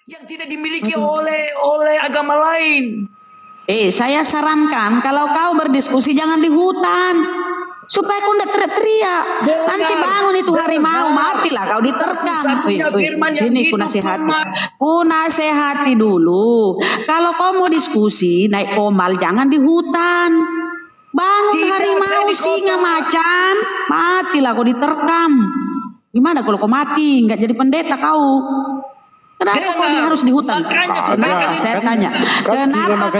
yang tidak dimiliki oleh agama lain. Saya sarankan kalau kau berdiskusi jangan di hutan, supaya kau tidak teriak-teriak. Nanti bangun itu harimau, matilah kau diterkam. Sini ku nasihati dulu. Kalau kau mau diskusi naik komal jangan di hutan. Bangun harimau, singa, macan, matilah kau diterkam. Gimana kalau kau mati nggak jadi pendeta kau? Kenapa kau harus di hutan? Saya tanya, kenapa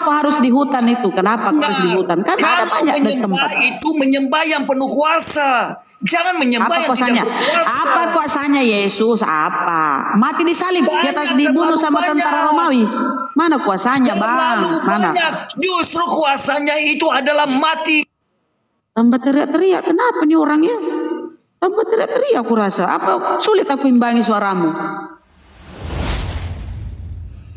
kau harus di hutan itu? Kenapa kau harus di hutan? Kan ada banyak dari tempat. Itu menyembah yang penuh kuasa. Jangan menyembah yang tidak berkuasa. Apa kuasanya Yesus? Apa? Mati disalib, di atas dibunuh sama tentara Romawi. Mana kuasanya, Bang? Mana? Justru kuasanya itu adalah mati. Tambah teriak-teriak. Kenapa nih orangnya? Tambah teriak-teriak aku rasa. Apa sulit aku imbangi suaramu?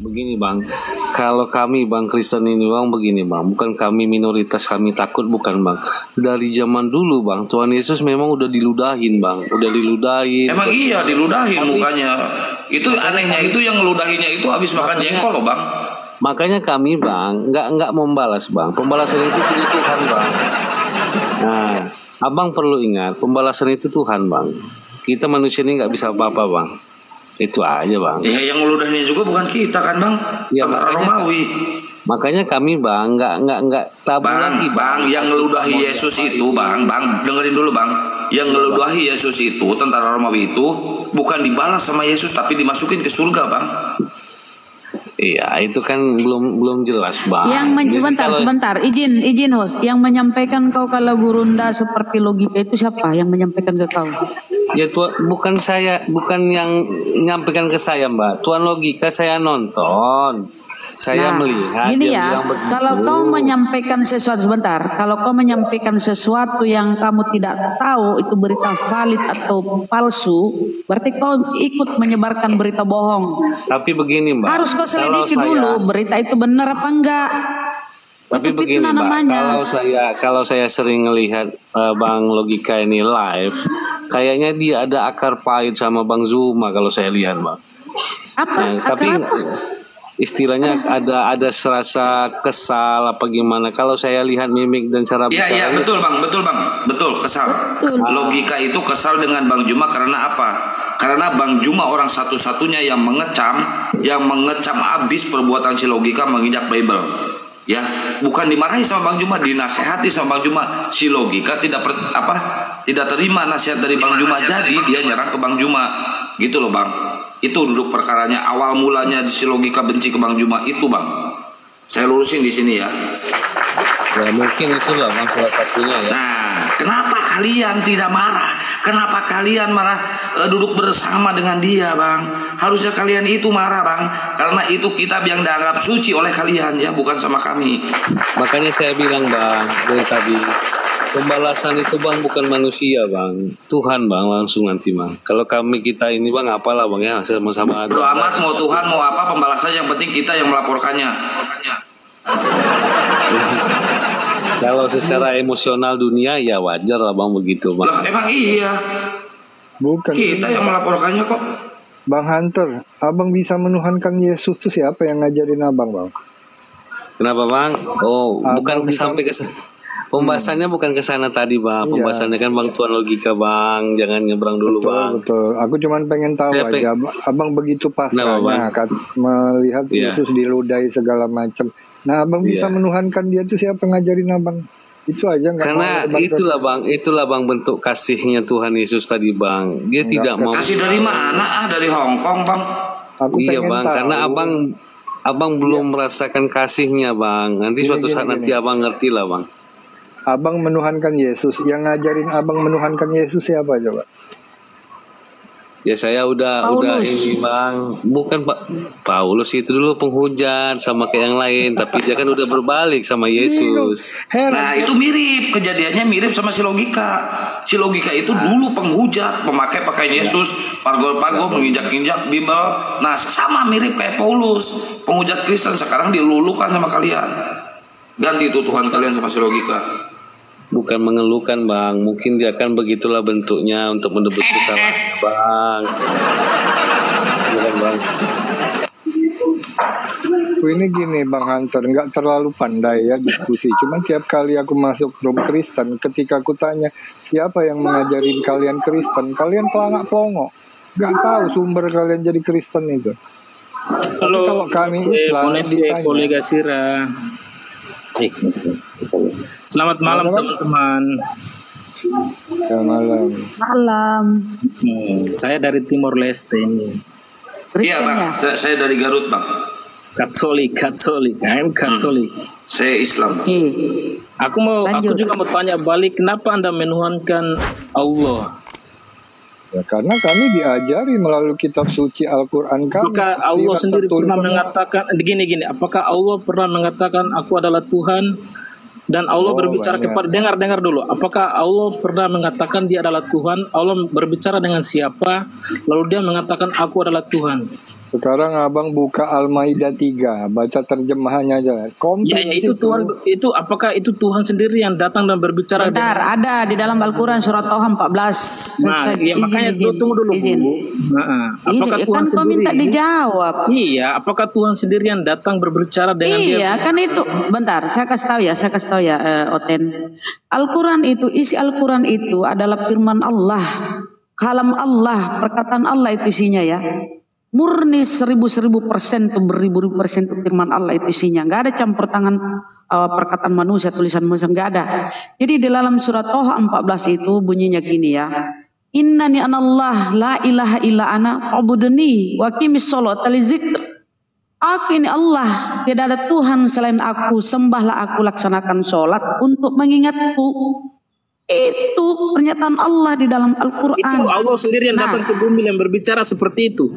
Begini Bang, kalau kami Bang Kristen ini Bang begini Bang, bukan kami minoritas kami takut, bukan Bang. Dari zaman dulu Bang, Tuhan Yesus memang udah diludahin Bang, udah diludahin. Emang iya diludahin mukanya. Itu anehnya itu yang ngeludahinnya itu habis makan jengkol loh Bang. Makanya kami Bang nggak membalas Bang. Pembalasan itu punya Tuhan Bang. Nah, Abang perlu ingat pembalasan itu Tuhan Bang. Kita manusia ini nggak bisa apa-apa Bang. Itu aja Bang. Ya yang ngeludahinnya juga bukan kita kan Bang. Ya, tentara Romawi. Makanya kami Bang nggak tabu lagi Bang. Yang ngeludahi Yesus itu Bang dengerin dulu Bang. Yang ngeludahi Yesus itu tentara Romawi itu bukan dibalas sama Yesus tapi dimasukin ke surga Bang. Iya, itu kan belum jelas Bang. Sebentar, izin host. Yang menyampaikan kau kalau gurunda seperti logika itu siapa? Yang menyampaikan ke kau? Ya bukan saya, bukan yang menyampaikan ke saya Mbak. Tuan logika saya nonton, saya melihat. Gini ya, kalau kau menyampaikan sesuatu kalau kau menyampaikan sesuatu yang kamu tidak tahu itu berita valid atau palsu, berarti kau ikut menyebarkan berita bohong. Tapi begini Mbak, harus kau selidiki dulu berita itu benar apa enggak. Tapi begini Mbak, kalau saya sering melihat Bang Logika ini live, kayaknya dia ada akar pahit sama Bang Zuma kalau saya lihat Bang. Tapi istilahnya ada serasa kesal apa gimana? Kalau saya lihat mimik dan cara bicara. Iya betul Bang, betul kesal. Logika itu kesal dengan Bang Juma karena apa? Karena Bang Juma orang satu-satunya yang mengecam abis perbuatan si Logika menginjak Bible. Ya, bukan dimarahi sama Bang Juma, dinasehati sama Bang Juma. Si Logika tidak terima nasihat dari Bang Juma, jadi dia nyerang ke Bang Juma. Gitu loh Bang. Itu duduk perkaranya. Awal mulanya si Logika benci ke Bang Juma itu Bang. Saya lurusin di sini ya. Ya mungkin itulah Bang salah satunya ya. Nah, kenapa kalian tidak marah? Kenapa kalian marah duduk bersama dengan dia Bang? Harusnya kalian itu marah Bang, karena itu kitab yang dianggap suci oleh kalian ya, bukan sama kami. Makanya saya bilang Bang dari tadi, pembalasan itu Bang bukan manusia Bang, Tuhan Bang langsung nanti Bang. Kalau kita ini Bang apalah Bang ya, sama-sama. Bodo amat mau Tuhan mau apa, pembalasan yang penting kita yang melaporkannya. Kalau secara emosional dunia ya wajar lah Bang begitu Bang. Loh, emang iya. Bukan. Kita yang melaporkannya kok. Bang Hunter, abang bisa menuhankan Yesus tuh siapa yang ngajarin abang Bang? Kenapa Bang? Oh, bukan sampai ke pembahasannya bukan ke sana tadi Bang. Pembahasannya kan Bang Tuan Logika Bang, jangan nyebrang dulu Bang. Betul. Aku cuman pengen tahu aja, abang begitu pasrahnya melihat Yesus diludahi segala macam. Nah, abang bisa menuhankan dia tuh siapa ngajarin abang? Itu aja nggak? Karena itulah bang bentuk kasihnya Tuhan Yesus tadi Bang. Dia tidak mau. Kasih dari mana? Dari Hong Kong Bang. Iya Bang, karena abang belum merasakan kasihnya Bang. Nanti suatu saat nanti abang ngerti lah Bang. Abang menuhankan Yesus. Yang ngajarin abang menuhankan Yesus siapa coba? Ya saya udah ini Bang, bukan Pak Paulus itu dulu penghujat sama kayak yang lain, tapi dia kan udah berbalik sama Yesus. Nah itu mirip, kejadiannya mirip sama si Logika. Si Logika itu dulu penghujat, memakai pakaian Yesus, pargol-pargol, menginjak-injak Bible. Nah sama mirip kayak Paulus, penghujat Kristen, sekarang dilulukan sama kalian. Ganti itu Tuhan kalian sama si Logika. Bukan mengeluhkan Bang, mungkin dia akan begitulah bentuknya untuk menebus kesalahan Bang. Bukan Aku ini gini Bang Hunter, nggak terlalu pandai ya diskusi. Cuma tiap kali aku masuk room Kristen, ketika aku tanya siapa yang mengajarin kalian Kristen, kalian pelangak-pelongok, nggak tahu sumber kalian jadi Kristen itu. Tapi kalau kami Islam ditanya. Kolega Sira. Selamat malam teman-teman. Selamat malam. Malam. Saya dari Timor Leste ini. Iya Bang, saya dari Garut Bang. Katolik, I'm Katolik. Saya Islam. Aku juga mau tanya balik, kenapa Anda menuhankan Allah? Ya, karena kami diajari melalui kitab suci Al-Quran kami. Apakah Allah sendiri pernah mengatakan gini? Apakah Allah pernah mengatakan aku adalah Tuhan? Dan Allah berbicara kepada, dengar dulu. Apakah Allah pernah mengatakan dia adalah Tuhan? Allah berbicara dengan siapa? Lalu dia mengatakan aku adalah Tuhan. Sekarang abang buka Al-Maidah 3, baca terjemahannya aja. Itu Tuhan, itu apakah itu Tuhan sendiri yang datang dan berbicara? Benar, ada di dalam Al-Quran surat Toha 14. Nah, makanya tunggu dulu. Apakah Tuhan kan kau minta dijawab? Iya, apakah Tuhan sendiri yang datang berbicara dengan dia? Iya, kan itu. Bentar, saya kasih tahu ya, Oten. Isi Al-Quran itu adalah firman Allah, kalam Allah, perkataan Allah itu isinya ya. Murni 1000% tuh, beribu-ribu persen tuh firman Allah itu isinya. Nggak ada campur tangan perkataan manusia, tulisan manusia, nggak ada. Jadi di dalam surat Toha 14 itu bunyinya gini ya. Innani anallah la ilaha illa ana fa'budni wa qimis sholata li dzikr. Aku ini Allah, tidak ada Tuhan selain aku, sembahlah aku, laksanakan sholat untuk mengingatku. Itu pernyataan Allah di dalam Al-Quran. Itu Allah sendiri yang datang ke bumi yang berbicara seperti itu.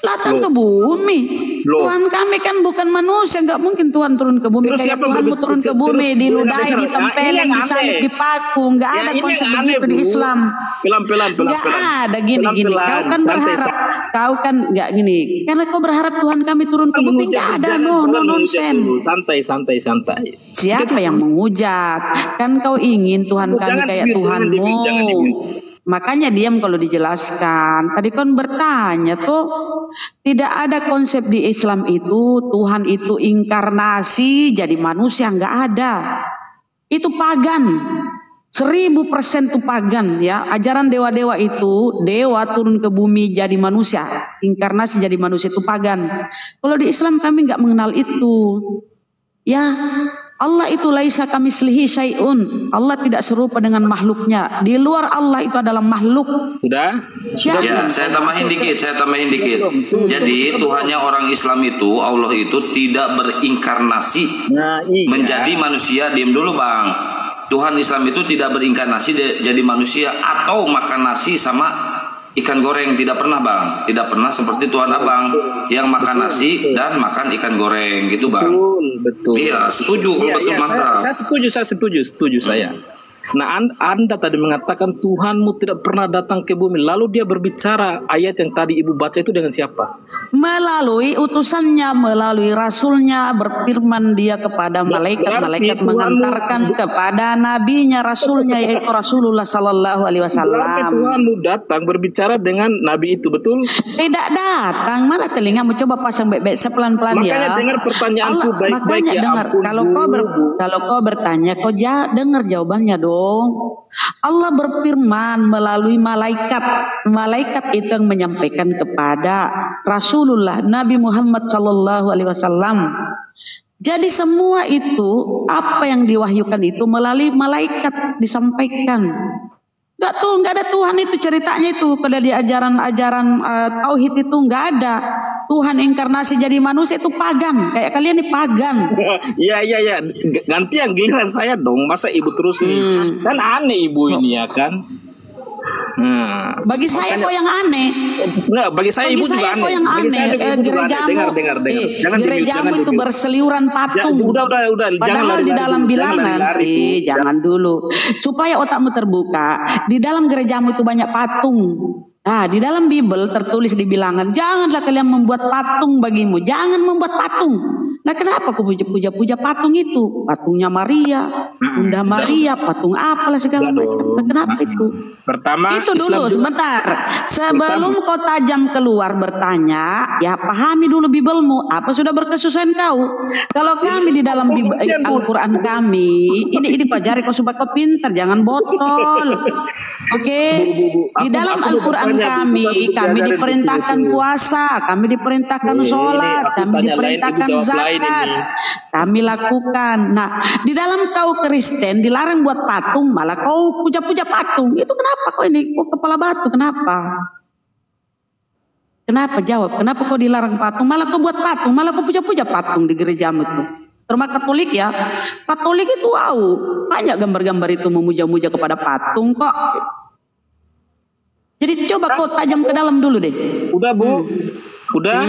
Datang ke bumi. Tuhan kami kan bukan manusia, nggak mungkin Tuhan turun ke bumi. Kayak Tuhanmu turun ke bumi, diludahi, ditempelin, disalib, dipaku. Nggak ada konsep begitu di Islam. Pelan-pelan. Nggak ada gini. Kau kan berharap, kau kan nggak gini. Karena kau berharap Tuhan kami turun ke bumi, nggak ada. No nonsense. Santai. Siapa yang menghujat? Kan kau ingin Tuhan kami kayak Tuhanmu. Makanya diam kalau dijelaskan. Tadi kan bertanya tuh, tidak ada konsep di Islam itu Tuhan itu inkarnasi jadi manusia, nggak ada. Itu pagan. 1000% itu pagan ya. Ajaran dewa-dewa itu, dewa turun ke bumi jadi manusia, inkarnasi jadi manusia, itu pagan. Kalau di Islam kami nggak mengenal itu. Ya, Allah itu laisa kamitslihi syai'un. Allah tidak serupa dengan makhluknya. Di luar Allah itu adalah makhluk. Sudah? Ya, saya tambahin dikit. Jadi Tuhannya orang Islam itu, Allah itu tidak berinkarnasi menjadi manusia. Diam dulu Bang. Tuhan Islam itu tidak berinkarnasi jadi manusia atau makan nasi sama ikan goreng, tidak pernah Bang. Tidak pernah seperti Tuhan Abang yang makan nasi dan makan ikan goreng gitu Bang. Betul. Iya, setuju. Betul mantap. Saya setuju saya. Nah, Anda tadi mengatakan Tuhanmu tidak pernah datang ke bumi. Lalu dia berbicara, ayat yang tadi Ibu baca itu dengan siapa? Melalui utusannya, melalui rasulnya, berfirman dia kepada malaikat mengantarkan kepada nabinya, rasulnya, yaitu Rasulullah Sallallahu Alaihi Wasallam. Berarti Tuhanmu datang berbicara dengan nabi itu, betul? Tidak datang, mana telingamu coba pasang baik-baik, sepelan-pelan ya. Makanya dengar pertanyaanku baik-baik ya. Dengar. Kalau kau bertanya, kau dengar jawabannya dong. Allah berfirman melalui malaikat itu yang menyampaikan kepada Rasulullah Nabi Muhammad sallallahu alaihi wasallam. Jadi semua itu apa yang diwahyukan itu melalui malaikat disampaikan. Nggak ada Tuhan itu ceritanya itu pada di ajaran tauhid itu nggak ada. Tuhan inkarnasi jadi manusia itu pagan. Kayak kalian ini pagan. Iya. Ganti yang giliran saya dong. Masa Ibu terus nih? Kan aneh Ibu ini ya kan. Bagi saya kok yang aneh. Enggak, bagi saya Ibu juga aneh. Gerejamu itu berseliuran patung. Udah. Padahal di dalam bilangan. Jangan dulu. Supaya otakmu terbuka. Di dalam gerejamu itu banyak patung. Nah, di dalam Bible tertulis di bilangan, janganlah kalian membuat patung bagimu. Jangan membuat patung. Nah, kenapa kau puja patung itu? Patungnya Maria, Bunda Maria, patung apalah segala macam. Kenapa itu? Pertama, itu dulu sebentar. Sebelum kau tajam keluar bertanya, ya pahami dulu Bibelmu. Apa sudah berkesusahan kau? Kalau kami di dalam Al-Quran kami, ini pelajari kau supaya kau pintar, jangan botol. Oke? Di dalam Al-Quran kami diperintahkan puasa, kami diperintahkan sholat, kami diperintahkan zakat, kami lakukan. Nah, di dalam kau Kristen dilarang buat patung, malah kau puja-puja patung. Itu kenapa kau ini? Kau kepala batu, kenapa? Kenapa jawab? Kenapa kau dilarang patung? Malah kau buat patung, malah kau puja-puja patung di gerejamu itu. Termasuk Katolik ya. Katolik itu banyak gambar-gambar itu memuja-muja kepada patung kok. Jadi coba kau tajam ke dalam dulu deh. Udah Bu. Udah.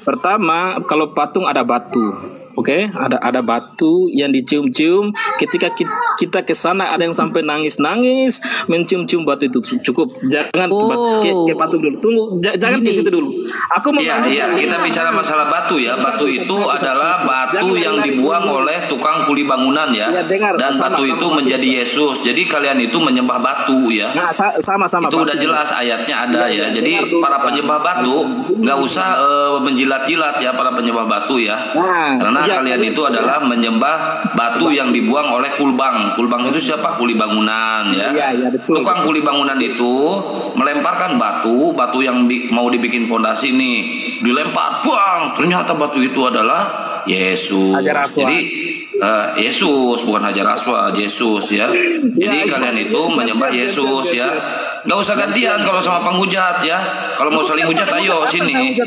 Pertama kalau patung ada batu. Oke, ada batu yang dicium-cium. Ketika kita ke sana ada yang sampai nangis-nangis mencium-cium batu itu cukup. Jangan ke patung dulu. Tunggu, jangan ke situ dulu. Aku mau kita bicara masalah batu ya. Batu itu adalah batu yang dibuang oleh tukang kuli bangunan ya. Dan batu itu menjadi Yesus. Jadi kalian itu menyembah batu ya. Nah, sama-sama. Itu udah jelas ayatnya ada ya. Jadi para penyembah batu nggak usah menjilat-jilat ya para penyembah batu ya. Karena kalian itu adalah menyembah batu yang dibuang oleh kulbang. Kulbang itu siapa? Kuli bangunan ya. Betul. Tukang kuli bangunan itu melemparkan batu yang mau dibikin pondasi nih, dilempar, bang. Ternyata batu itu adalah Yesus. Jadi Yesus bukan Hajar Aswad, Yesus ya. Jadi kalian itu menyembah Yesus ya. Gak usah gantian kalau sama penghujat ya. Kalau mau saling hujat ayo sini.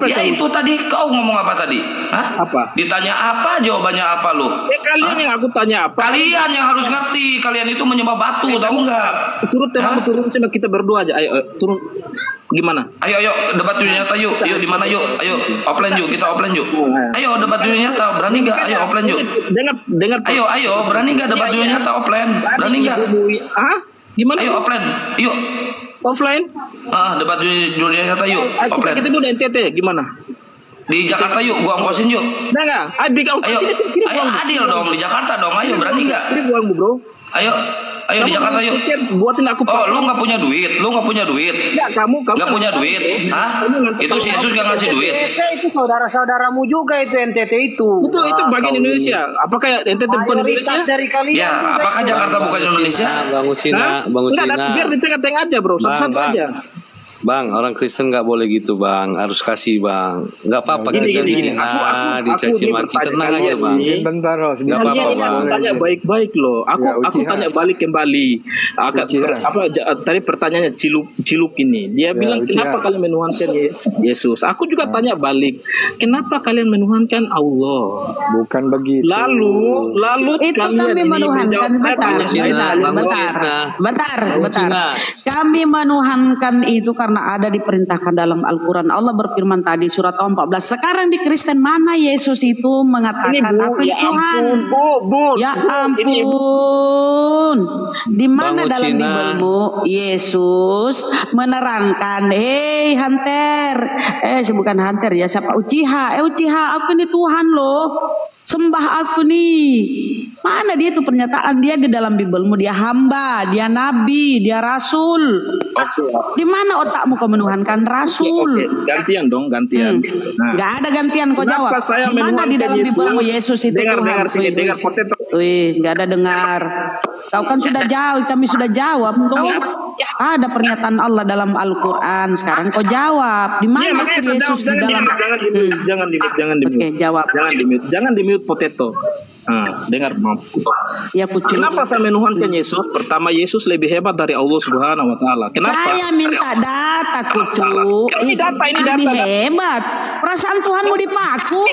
Ya itu tadi kau ngomong apa tadi? Hah? Apa? Ditanya apa jawabannya apa lu? Kalian yang aku tanya apa? Kalian yang harus ngerti. Kalian itu menyembah batu, tahu nggak? Suruh temanmu turun sini kita berdua aja. Ayo turun. Gimana? Ayo debat dunia nyata yuk. Ayo di mana yuk? Ayo offline yuk, kita offline yuk. Ayo debat dunia nyata, berani nggak? Ayo offline yuk. Dengar. Ayo berani nggak debat dunia nyata offline? Berani nggak? Gimana? Ayo offline, yuk. Offline? Debat dunia nyata yuk. Offline. Kita dulu NTT gimana? Di Jakarta yuk, gua ongkosin yuk. Enggak. Ayo adil dong di Jakarta dong. Ayo berani nggak? Ini buang bro. Ayo di Jakarta yuk. Buatin aku. Lu nggak punya duit? Ya, kamu nggak punya duit? Hah? Itu si Yesus nggak ngasih duit? NTT itu saudara-saudaramu juga itu NTT itu. Itu bagian Indonesia. Apakah NTT bukan Indonesia? Dari kalian. Ya, apakah Jakarta bukan Indonesia? Bang Usina. Biar di tengah-tengah aja bro. Satu-satu aja. Bang, orang Kristen nggak boleh gitu bang, harus kasih bang, nggak apa-apa kan gini. Aku dicaci maki, tenang aja bang. Bentar Ros, nggak apa-apa bang. Aku tanya baik-baik loh, aku tanya balik kembali. Tadi pertanyaannya ciluk ini, dia bilang kenapa kalian menuhankan Yesus? Aku juga tanya balik, kenapa kalian menuhankan Allah? Bukan begitu. Lalu itu kalian kami menuhankan bentar. Kami menuhankan itu karena ada diperintahkan dalam Al-Quran. Allah berfirman tadi surat 14. Sekarang di Kristen mana Yesus itu mengatakan aku Tuhan? Ya ampun. Di mana dalam Bibelmu Yesus menerangkan, hei Hunter, bukan Hunter ya, siapa? Uchiha, aku ini Tuhan loh. Sembah aku nih. Mana dia itu pernyataan dia di dalam Bibelmu? Dia hamba, dia nabi, dia rasul. Di mana otakmu kau menuhankan rasul? Gantian. Gak ada gantian kau jawab. Di mana di dalam Bibelmu Yesus itu Tuhan? Dengar potato. Gak ada dengar. Kau kan sudah jawab, kami sudah jawab. Ada pernyataan Allah dalam Al-Quran. Sekarang kau jawab. Di mana Yesus di dalam? Jangan dimute. Oke, jawab. Jangan dimute potato. Dengar ya, kenapa saya menuhankan Yesus? Pertama, Yesus lebih hebat dari Allah Subhanahu Wa Taala. Kenapa? Saya minta data kucu. Ini data. Lebih hebat. Perasaan Tuhanmu dipaku.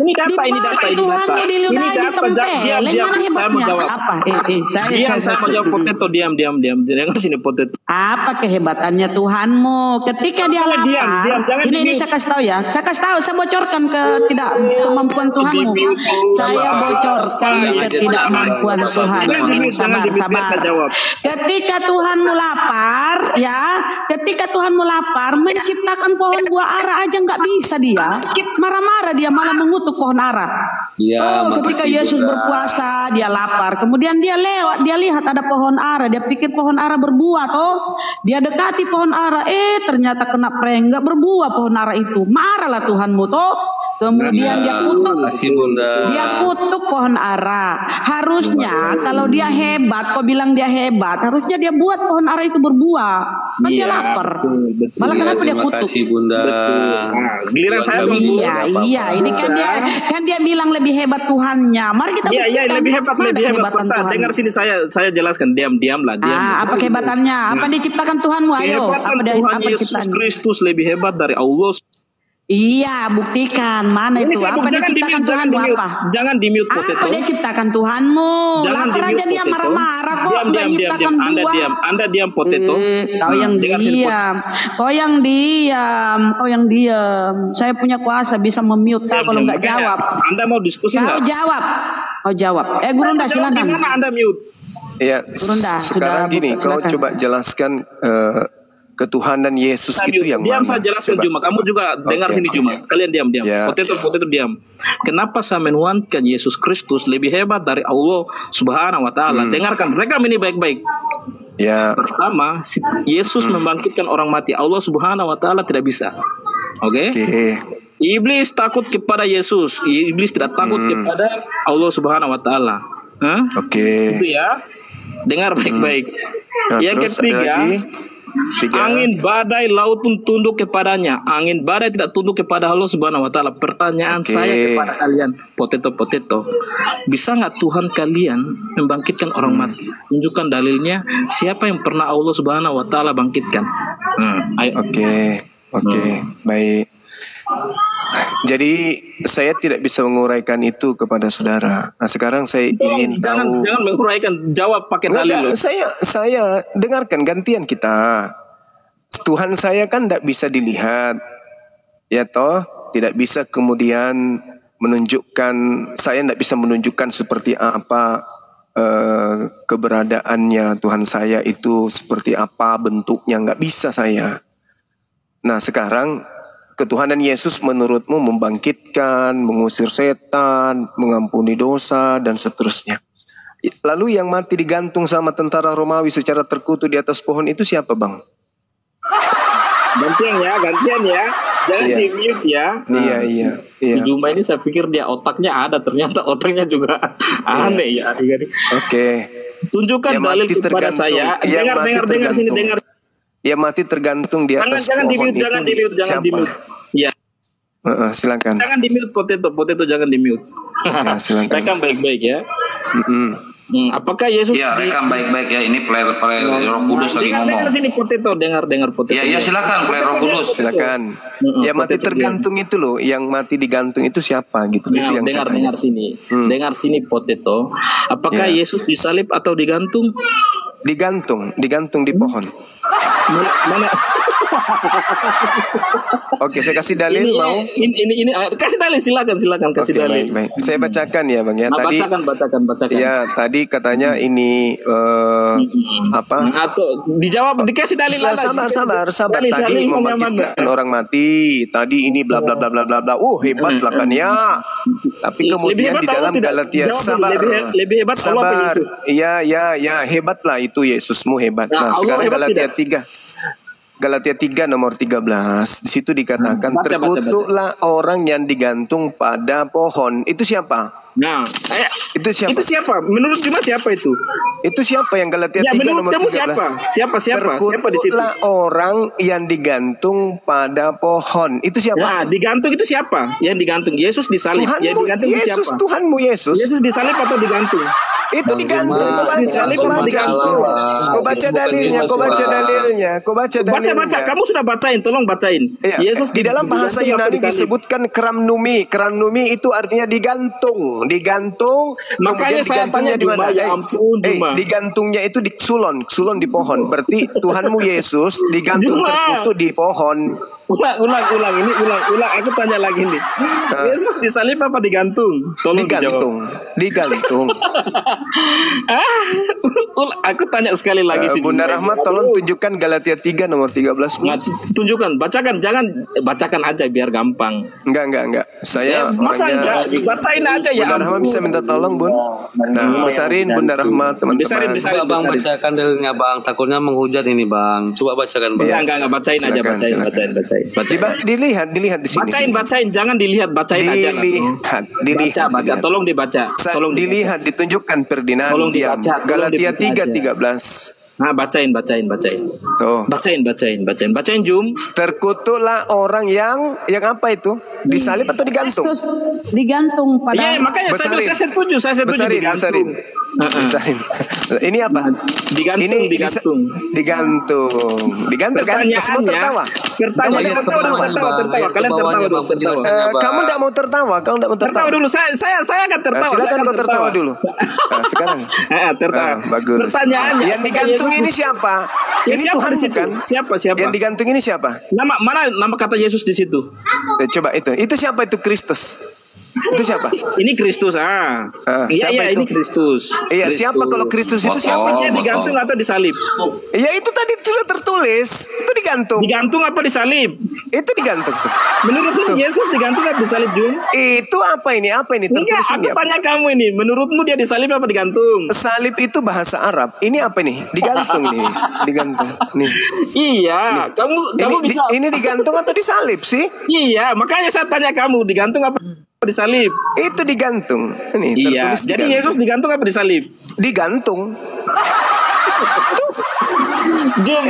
Ini data. Tuhanmu diludahi, ditempeleng. Mana hebatnya? Apa? Saya mau jawab potato. Diam. Jangan sini potato. Apa kehebatannya Tuhanmu? Ketika dia lapar, ini saya kasih tahu ya. Saya kasih tahu, saya bocorkan kemampuan Tuhanmu. Saya bocorkan ketidakmampuan Tuhanmu. Sabar. Ketika Tuhanmu lapar, ya, ketika Tuhanmu lapar, menciptakan pohon buah ara aja nggak bisa dia. Marah-marah dia malah mengutuk pohon ara. Ya, Ketika Yesus berpuasa, dia lapar. Kemudian dia lewat, dia lihat ada pohon ara, dia pikir pohon ara berbuah toh. Dia dekati pohon ara, ternyata kena prank, nggak berbuah pohon ara itu. Marahlah Tuhanmu toh. Kemudian dia kutuk pohon ara. Harusnya kalau dia hebat, kau bilang dia hebat, harusnya dia buat pohon ara itu berbuah. Kan dia lapar. Malah kenapa dia kutuk? Kasih Bunda. Giliran saya Iya, ini kan dia bilang lebih hebat Tuhannya. Mari kita buktikan. Iya, lebih hebat Tuhan. Dengar sini saya jelaskan, diam-diamlah. Apa kehebatannya? Apa diciptakan Tuhanmu? Ayo, Tuhan Yesus Kristus lebih hebat dari Allah. Iya, buktikan. Mana itu? Apa diciptakan Tuhanmu? Apa? Jangan di-mute. Apa diciptakan Tuhanmu? Lapar aja dia marah-marah kok. Nggak nyiptakan buah. Anda diam, Potato. Kau yang diam. Kau yang diam. Saya punya kuasa bisa memute kau kalau nggak jawab. Anda mau diskusi nggak? Kau jawab. Gurunda silakan. Gimana Anda mute? Ya, sekarang gini, kau coba jelaskan ketuhanan Yesus itu yang diam mana? Saya jelaskan Juma. Kamu juga dengar sini Juma. Kalian diam. Ya. Potato diam. Kenapa saya menuankan Yesus Kristus lebih hebat dari Allah Subhanahu wa taala? Dengarkan, rekam ini baik-baik. Ya. Pertama, Yesus membangkitkan orang mati. Allah Subhanahu wa taala tidak bisa. Oke? Iblis takut kepada Yesus. Iblis tidak takut kepada Allah Subhanahu wa taala. Itu ya. Dengar baik-baik. Yang ketiga, angin badai laut pun tunduk kepadanya. Angin badai tidak tunduk kepada Allah Subhanahu wa taala. Pertanyaan saya kepada kalian, Potato, bisa nggak Tuhan kalian membangkitkan orang mati? Tunjukkan dalilnya. Siapa yang pernah Allah Subhanahu wa taala bangkitkan? Ayo. Oke, baik. Jadi saya tidak bisa menguraikan itu kepada saudara. Nah, sekarang saya ingin tahu. Jangan menguraikan, jawab pakai dalil. Saya dengarkan, gantian kita. Tuhan saya kan tidak bisa dilihat, ya toh, tidak bisa kemudian menunjukkan. Saya tidak bisa menunjukkan seperti apa keberadaannya Tuhan saya itu, seperti apa bentuknya, nggak bisa saya. Nah, sekarang ketuhanan Yesus menurutmu membangkitkan, mengusir setan, mengampuni dosa, dan seterusnya. Lalu yang mati digantung sama tentara Romawi secara terkutuk di atas pohon itu siapa, Bang? Gantian ya. Jangan di-mute ya. Iya. Di Juma ini saya pikir dia otaknya ada, ternyata otaknya juga aneh ya. Oke. Tunjukkan dalil kepada saya. Dengar sini, dengar. Ya, mati tergantung di atas pohon itu. Jangan di-mute. Ya. Silakan. Jangan di-mute, Potato jangan di-mute. Ya, silakan. Rekam baik-baik ya. Apakah Yesus? Ya, rekam baik-baik ya. Ini player Roh Kudus lagi ngomong. Dengar sini Potato, dengar Potato. Ya, silakan player Roh Kudus. Silakan. Ya, mati tergantung itu loh, yang mati digantung itu siapa gitu. Itu yang dengar sini. Dengar sini Potato. Apakah Yesus disalib atau digantung? Digantung di pohon. Mana? Oke, saya kasih dalil mau. Ini kasih dalil, silakan kasih dalil. Baik. Saya bacakan ya, Bang ya. Tadi bacakan. Ya, tadi katanya ini apa? Atau dijawab, dikasih dalil. Sabar. Tadi membangkitkan orang mati. Tadi ini bla bla bla bla bla. Hebat lah kan ya. Tapi kemudian di dalam Galatia lebih hebat sabar. Iya, hebatlah itu Yesusmu hebat. Nah, sekarang Galatia 3 nomor 13. Di situ dikatakan terkutuklah orang yang digantung pada pohon. Itu siapa? Nah, itu siapa? Menurut Juma siapa itu? Itu siapa yang Galatia 3 nomor 13? Kamu siapa di situ? Terkutuklah orang yang digantung pada pohon. Itu siapa? Nah, digantung itu siapa? Yang digantung Yesus disalib. Yang digantung Yesus, siapa? Tuhanmu Yesus. Yesus disalib atau digantung? Itu digantung. Kau baca dalilnya. Baca. Kamu sudah bacain, tolong bacain. Yesus di dalam bahasa Yunani disebutkan kramnumi. Kramnumi itu artinya digantung digantung. Makanya saya tanya di mana? ya ampun, Juma. Digantungnya itu di sulon di pohon. Berarti Tuhanmu Yesus digantung terkutuk di pohon. Ulang. Aku tanya lagi nih. Yesus disalib apa digantung? Tolong digantung. Aku tanya sekali lagi sih. Bunda Rahmat, tolong tunjukkan Galatia 3 nomor 13. Nah, tunjukkan, bacakan, jangan bacakan aja biar gampang. Enggak. Saya masa enggak? Bacain aja ya. Bunda Rahmat bisa minta tolong, Bun. Nah, besarin Bunda Rahmat, teman-teman. Bisa Bang bacakan dalilnya, Bang. Takutnya menghujat ini, Bang. Coba bacakan, Bang. Enggak, bacain aja, bacain. Dilihat di sini. Bacain, jangan dilihat, bacain aja. Dilihat. Baca, tolong dibaca. Dilihat, ditunjukkan Ferdinand. Tolong dibaca. Galatia 3:13. Nah, bacain. Oh. Bacain, Jum. Terkutuklah orang yang apa itu? Disalib atau digantung? Kristus digantung pada. Iya, makanya saya setuju digantung. Besarin. Ini apa? Digantung kan? Semua tertawa. Kalian tertawa. Kamu tidak mau tertawa. Tertawa dulu. Saya akan tertawa. Silakan kau tertawa dulu. Nah, sekarang. Tertawa. Bagus. Pertanyaannya. Yang digantung ini siapa? Ini Tuhan bukan? Siapa? Yang digantung ini siapa? Nama kata Yesus di situ? Coba itu. Itu siapa itu? Kristus. Itu siapa? Ini Kristus. Iya, ini Kristus. Iya, siapa kalau Kristus itu siapa? Dia digantung atau disalib? Iya, itu tadi sudah tertulis. Itu digantung. Digantung apa disalib? Itu digantung. Menurutmu Yesus digantung apa disalib, Jun? Itu apa ini? Enggak, aku tanya kamu ini. Menurutmu dia disalib apa digantung? Salib itu bahasa Arab. Ini apa nih? Digantung nih. Digantung. Nih. Iya, kamu bisa. Ini digantung atau disalib sih? Iya, makanya saya tanya kamu digantung apa disalib? Itu digantung. Ini iya. Jadi Yesus digantung apa disalib? Digantung. Jom.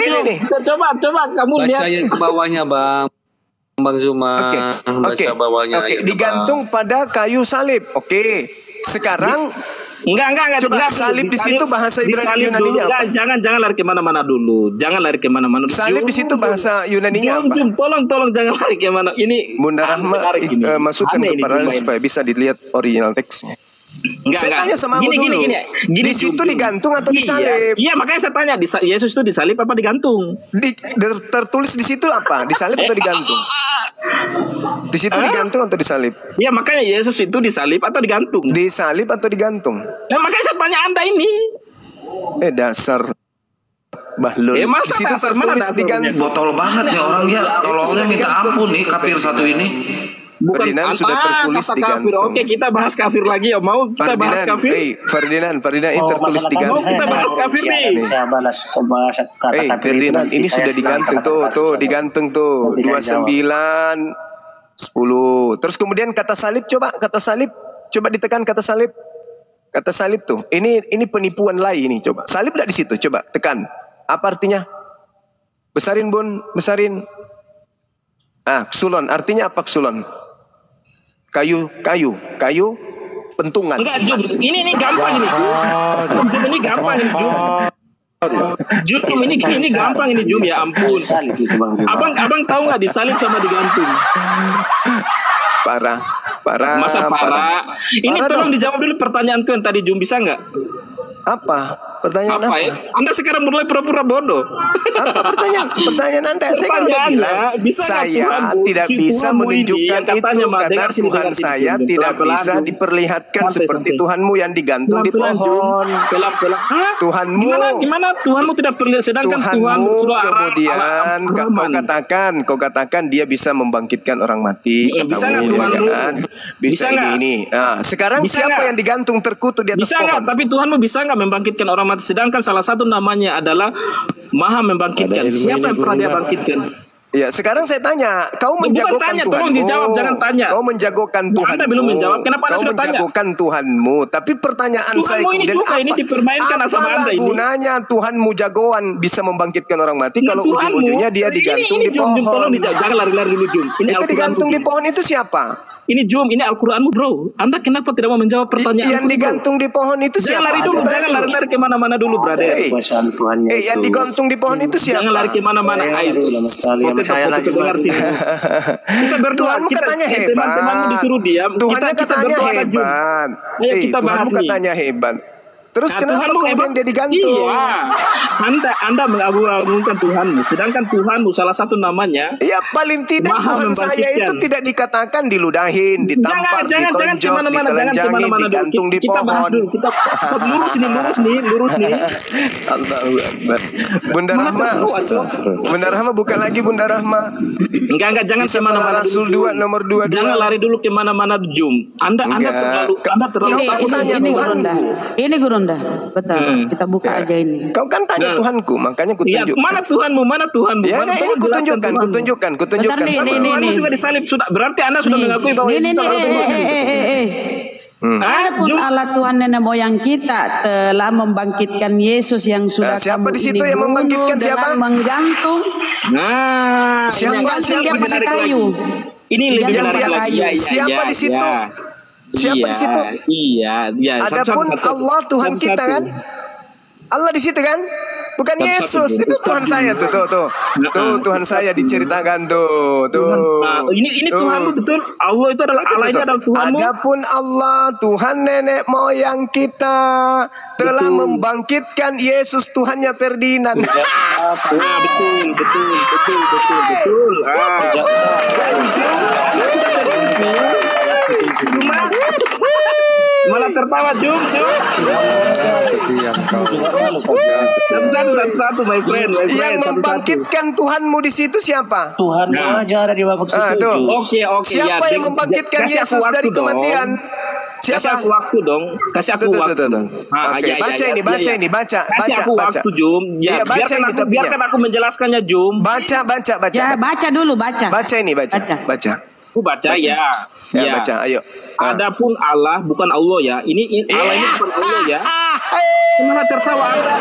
Coba kamu lihat. Baca ke bawahnya, Bang Zuma. Baca bawahnya. Oke. Digantung pada kayu salib. Oke. Sekarang Enggak. Coba salib di situ bahasa Yunaninya apa? Jangan lari kemana-mana dulu. Salib di situ bahasa Yunaninya apa? Tolong jangan lari kemana. Ini Bunda Rahmat masukkan ke paralel supaya bisa dilihat original teksnya. Saya tanya sama kamu dulu. Di situ digantung atau disalib? Iya, makanya saya tanya, Yesus itu disalib apa digantung? Tertulis di situ apa? Disalib atau digantung? Di situ digantung atau disalib? Iya, makanya Yesus itu disalib atau digantung? Disalib atau digantung? Nah, makanya saya tanya Anda ini. Dasar Bahlul. Di situ tertulis digantung. Botol banget nih orang ya. Tolongnya minta ampun nih kafir satu ini. Bukan sudah tertulis digantung. Oke, kita bahas kafir lagi ya. Mau kita bahas kafir? Ferdinand ini tertulis digantung. Kita bahas kafir nih. Saya bahas kata kafir. Ferdinand ini sudah digantung tuh digantung tuh 29 10. Terus kemudian kata salib coba ditekan kata salib. Kata salib tuh. Ini penipuan lain ini coba. Salib enggak di situ? Coba tekan. Apa artinya? Besarin, Bun, besarin. Ksulon, artinya apa ksulon? Kayu, pentungan. Enggak, Jum. Ini gampang ini, Jum. Ini gampang ini, Jum. Ini gampang ini, Jum, ya ampun. Abang tahu nggak disalib sama digantung? Parah. Masa parah? Ini tolong dijawab dulu pertanyaanku yang tadi, Jum, bisa nggak? Apa? Pertanyaan apa? Ya? Anda sekarang mulai pura-pura bodoh. Apa pertanyaan Anda? Saya kan udah bilang, saya tidak bisa menunjukkan itu karena Tuhan saya tidak bisa diperlihatkan seperti Tuhanmu yang digantung di pohon. Tuhanmu. Gimana Tuhanmu tidak terlihat sedangkan Tuhan sudah kemudian kau katakan dia bisa membangkitkan orang mati. Bisa nggak Tuhanmu? Bisa ini. Nah, sekarang siapa yang digantung terkutuk di atas pohon? Bisa nggak? Tapi Tuhanmu bisa nggak membangkitkan orang mati? Sedangkan salah satu namanya adalah Maha membangkitkan. Siapa yang pernah dia bangkitkan? Ya, sekarang saya tanya, kau menjagokan Tuhanmu. Tolong dijawab, jangan tanya. Kau menjagokan Tuhanmu. Anda belum menjawab. Kenapa Anda sudah tanya? Kau menjagokan Tuhanmu. Tapi pertanyaan Tuhanmu saya kemudian ini dipermainkan sama Anda ini. Gunanya Tuhanmu jagoan bisa membangkitkan orang mati kalau ujung-ujungnya dia digantung di pohon. Tolong dijawab. Jangan lari-lari dulu, Jum. Itu digantung di pohon itu siapa? Ini Jum, ini Al-Quranmu bro. Anda kenapa tidak mau menjawab pertanyaan? Yang digantung di pohon itu siapa? Jangan lari dulu, jangan lari kemana-mana dulu, brother. Yang digantung di pohon itu siapa? Jangan lari kemana-mana. Ayo, dengar sini. Kita berdoa. Tuhanmu katanya hebat. Teman-temanmu disuruh diam. Tuhannya katanya hebat. Ayo kita bahas Tuhanmu katanya hebat. Terus kenapa kemudian dia digantung? Iya, Anda mengagung-agungkan Tuhanmu, sedangkan Tuhanmu salah satu namanya. Ya paling tidak Tuhan saya itu tidak dikatakan diludahin, ditampar, ditonjok, ditelanjangi, digantung di pohon. Kita bahas dulu, kita lurus nih. Bunda Rahma buka lagi Bunda Rahma. Enggak, jangan kemana-mana. Rasul 2 nomor 22. Jangan lari dulu kemana-mana Jum. Anda terlalu ini Guru. Betul. Kita buka aja ini. Kau kan tanya Tuhanku, makanya kutunjukkan. Ya, mana Tuhanmu? Ya, ini kutunjukkan. Ini juga disalib sudah. Berarti Anda sudah mengakui bahwa Yesus adalah Tuhan. Adapun Allah Tuhan nenek moyang kita telah membangkitkan Yesus yang sudah siapa di situ yang membangkitkan siapa? Menggantung. Siapa di kayu. Ini lebih menarik. Siapa di situ? Siapa di situ? Iya. Adapun Allah Tuhan kita kan? Allah di situ kan? Bukan Yesus. Itu Tuhan saya tuh. Tuh Tuhan saya diceritakan tuh. Ini Tuhanmu betul. Allah itu adalah Allah, ini adalah Tuhanmu. Adapun Allah Tuhan nenek moyang kita telah membangkitkan Yesus Tuhannya Ferdinand. Betul. Malah tertawa Jum. Satu my friend. Yang membangkitkan Tuhanmu di situ siapa? Tuhanmu aja ada di waktu itu. Oke. Siapa yang membangkitkan Yesus dari kematian? Kasih aku waktu dong. Kasih aku waktu. Baca ini. Kasih aku waktu Jum. Ya, biarkan aku menjelaskannya Jum. Baca. Ya, baca dulu. Baca. Aku baca ya. Baca, ayo. Adapun Allah bukan Allah ya. Ini Allah ini bukan Allah ya. Kenapa tertawa Anda?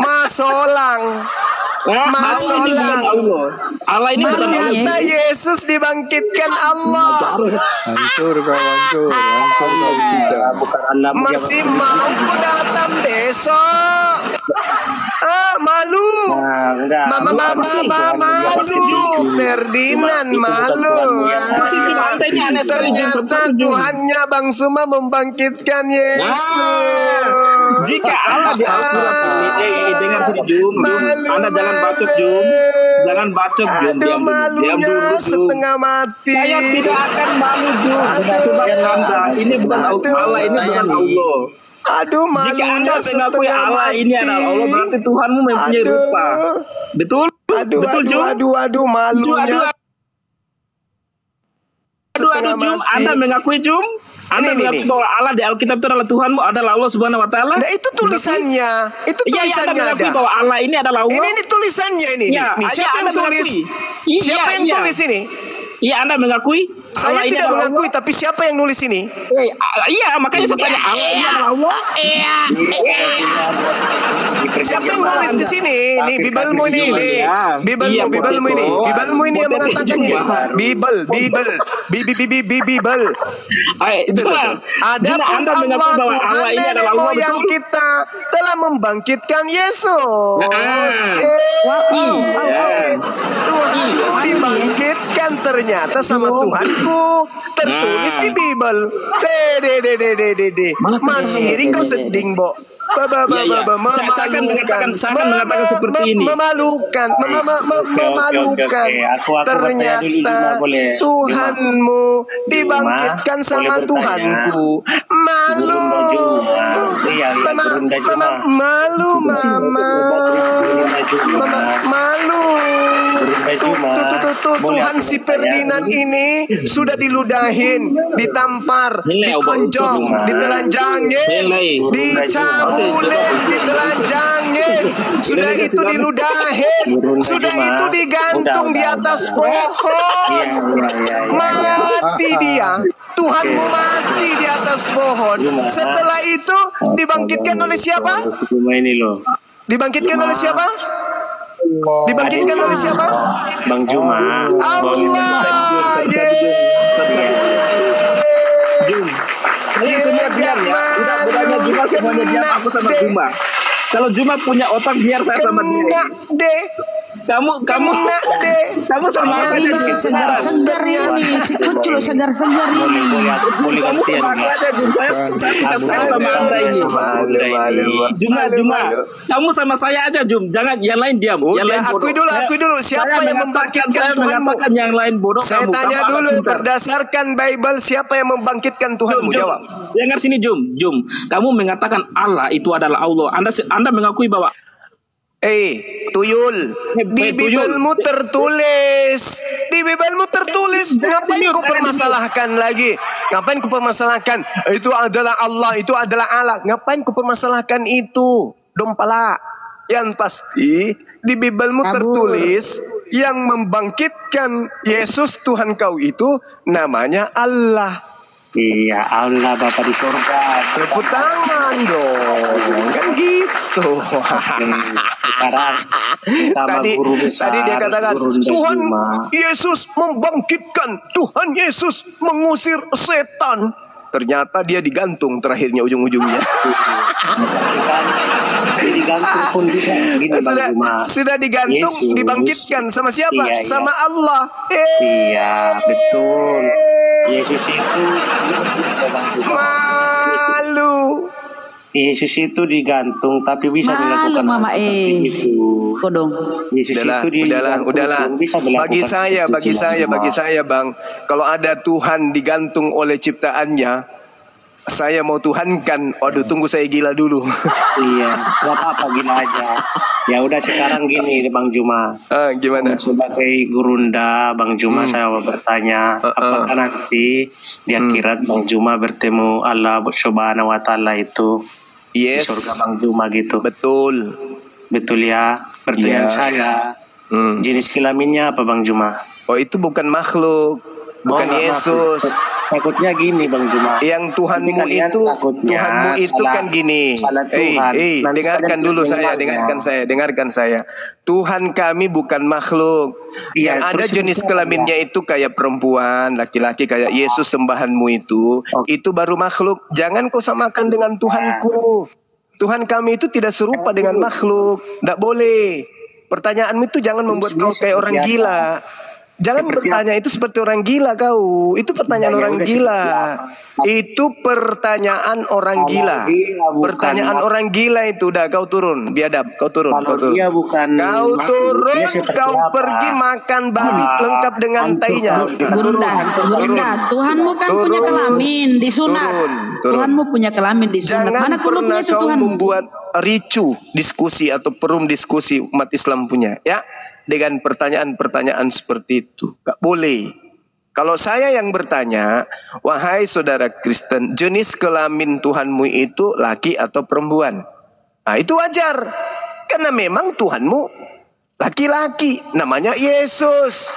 Masolang. Allah ini bukan Allah. Yesus dibangkitkan Allah. Hancur kau bisa. Masih mau datang besok? Malu. Mama Ferdinand malu. Ternyata Tuhannya Bang Suma membangkitkan Yesus. Jika Allah di Al-Quran dengar sini Jum. Anda jangan bacot Jum. Diam dulu setengah mati. Saya tidak akan malu Jum. Sebab Anda ini bukan Allah, ini bukan Allah. Jika Anda mengakui Allah ini adalah Allah, berarti Tuhanmu mempunyai rupa. Betul Jum. Malunya. Jum. Anda mengakui Jum? Anda mengakui bahwa Allah di Alkitab itu adalah Tuhanmu, adalah Allah Subhanahu wa Ta'ala? Nah, itu tulisannya. Anda mengakui bahwa Allah ini adalah Allah. Ini tulisannya ini. Siapa yang tulis? Siapa yang tulis ini? Iya, Anda mengakui? Saya tidak mengakui, tapi siapa yang nulis ini? Iya, makanya saya tanya Allah ini adalah Allah. Siapa yang nulis di sini? Nih, Bibelmu ini. Bibelmu ini yang mengatakan ini. Bibel. Itu. Adapun Allah Tuhan nenek moyang kita telah membangkitkan Yesus. Tuhanku dibangkitkan ternyata sama Tuhanku. Tertulis di Bibel. Masih ini kau seding, Bo. Memalukan ternyata Tuhanmu dibangkitkan sama Tuhanku. Malu Tuhan si Ferdinand ini sudah diludahin, ditampar, ditonjok, ditelanjangin, dicabulit, ditelanjangin, sudah itu diludahin, sudah itu digantung di atas pohon, mati dia. Tuhanmu mati di atas pohon. Setelah itu dibangkitkan oleh siapa? Dibangkitkan oleh siapa? Dibangkitkan oleh siapa? Bang Juma. Allah. semuanya diam, aku sama Juma. Kalau Juma punya otak, biar saya sama dia. Kamu sama apa ini si segar-segar ini, si kucul segar-segar ini. Kamu sama aku aja, Jum. Saya suka sekali sama Anda ini. Juma. Kamu sama saya aja, Jum. Jangan yang lain diam. Yang lain bodoh. Akui dulu. Siapa yang membangkitkan Tuhanmu? Yang lain bodoh. Saya tanya dulu, berdasarkan Bible, siapa yang membangkitkan Tuhanmu? Jawab. Dengar sini, Jum. Kamu mengatakan Allah itu adalah Allah. Anda mengakui bahwa tuyul. Di Bibelmu tertulis. Ngapain kau permasalahkan lagi? Ngapain kau permasalahkan? Itu adalah Allah, itu adalah Allah. Ngapain kau permasalahkan itu? Dompala. Yang pasti di Bibelmu tertulis yang membangkitkan Yesus Tuhan kau itu namanya Allah. Iya, Allah Bapa di surga. Tepuk tangan dong. Kan gitu. Tadi dia katakan Tuhan Yesus membangkitkan, Tuhan Yesus mengusir setan. Ternyata dia digantung terakhirnya ujung-ujungnya. Digantung pun bisa. Sudah digantung, Yesus dibangkitkan sama siapa? Iya. Sama Allah. Iya, betul. Yesus itu malu. Yesus itu digantung tapi bisa dilakukan itu. Kodong. Yesus itu udahlah. Bagi saya Bang, kalau ada Tuhan digantung oleh ciptaannya, saya mau tuhankan. Waduh, tunggu saya gila dulu. Iya, nggak apa-apa, gila aja. Ya udah, sekarang gini Bang Juma. Gimana? Sebagai gurunda Bang Juma, saya mau bertanya, apakah nanti di akhirat Bang Juma bertemu Allah Subhanahu wa Ta'ala itu di surga Bang Juma gitu? Betul ya. Pertanyaan saya, jenis kelaminnya apa Bang Juma? Oh, itu bukan makhluk, bukan Yesus. Takutnya gini Bang Juma. Yang Tuhanmu itu kan gini. Dengarkan dulu saya, dengarkan saya. Tuhan kami bukan makhluk. Yang ada jenis kelaminnya itu kayak perempuan, laki-laki kayak Yesus sembahanmu itu baru makhluk. Jangan kau samakan dengan Tuhanku. Tuhan kami itu tidak serupa dengan makhluk. Tidak boleh. Pertanyaanmu itu jangan membuat kau kayak orang gila. Jangan bertanya itu seperti orang gila kau. Itu pertanyaan orang gila. Itu pertanyaan orang gila. Pertanyaan orang gila itu. Udah, kau turun. Biadab, kau turun. Kau turun. Kau pergi makan babi lengkap dengan tainya. Gurunda, Tuhanmu kan punya kelamin disunat. Tuhanmu punya kelamin disunat. Jangan pernah kau membuat ricu diskusi atau perum diskusi umat Islam punya, ya. Dengan pertanyaan-pertanyaan seperti itu. Gak boleh. Kalau saya yang bertanya, wahai saudara Kristen, jenis kelamin Tuhanmu itu laki atau perempuan? Nah, itu wajar. Karena memang Tuhanmu laki-laki, namanya Yesus.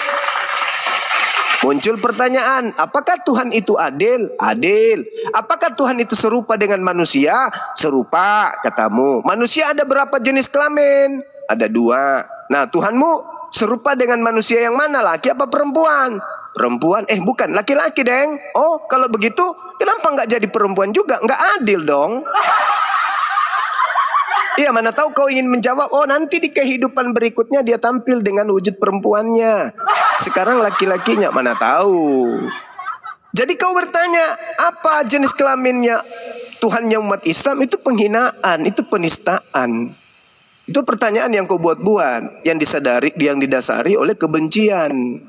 Muncul pertanyaan, apakah Tuhan itu adil? Adil. Apakah Tuhan itu serupa dengan manusia? Serupa, katamu. Manusia ada berapa jenis kelamin? Ada 2. Nah, Tuhanmu serupa dengan manusia yang mana? Laki apa perempuan? Perempuan. Bukan, laki-laki, Deng. Oh, kalau begitu, kenapa nggak jadi perempuan juga? Nggak adil dong. Iya, mana tahu kau ingin menjawab, oh nanti di kehidupan berikutnya dia tampil dengan wujud perempuannya. Sekarang laki-lakinya, mana tahu. Jadi kau bertanya, apa jenis kelaminnya Tuhannya umat Islam? Itu penghinaan, itu penistaan. Itu pertanyaan yang kau buat-buat, yang didasari oleh kebencian,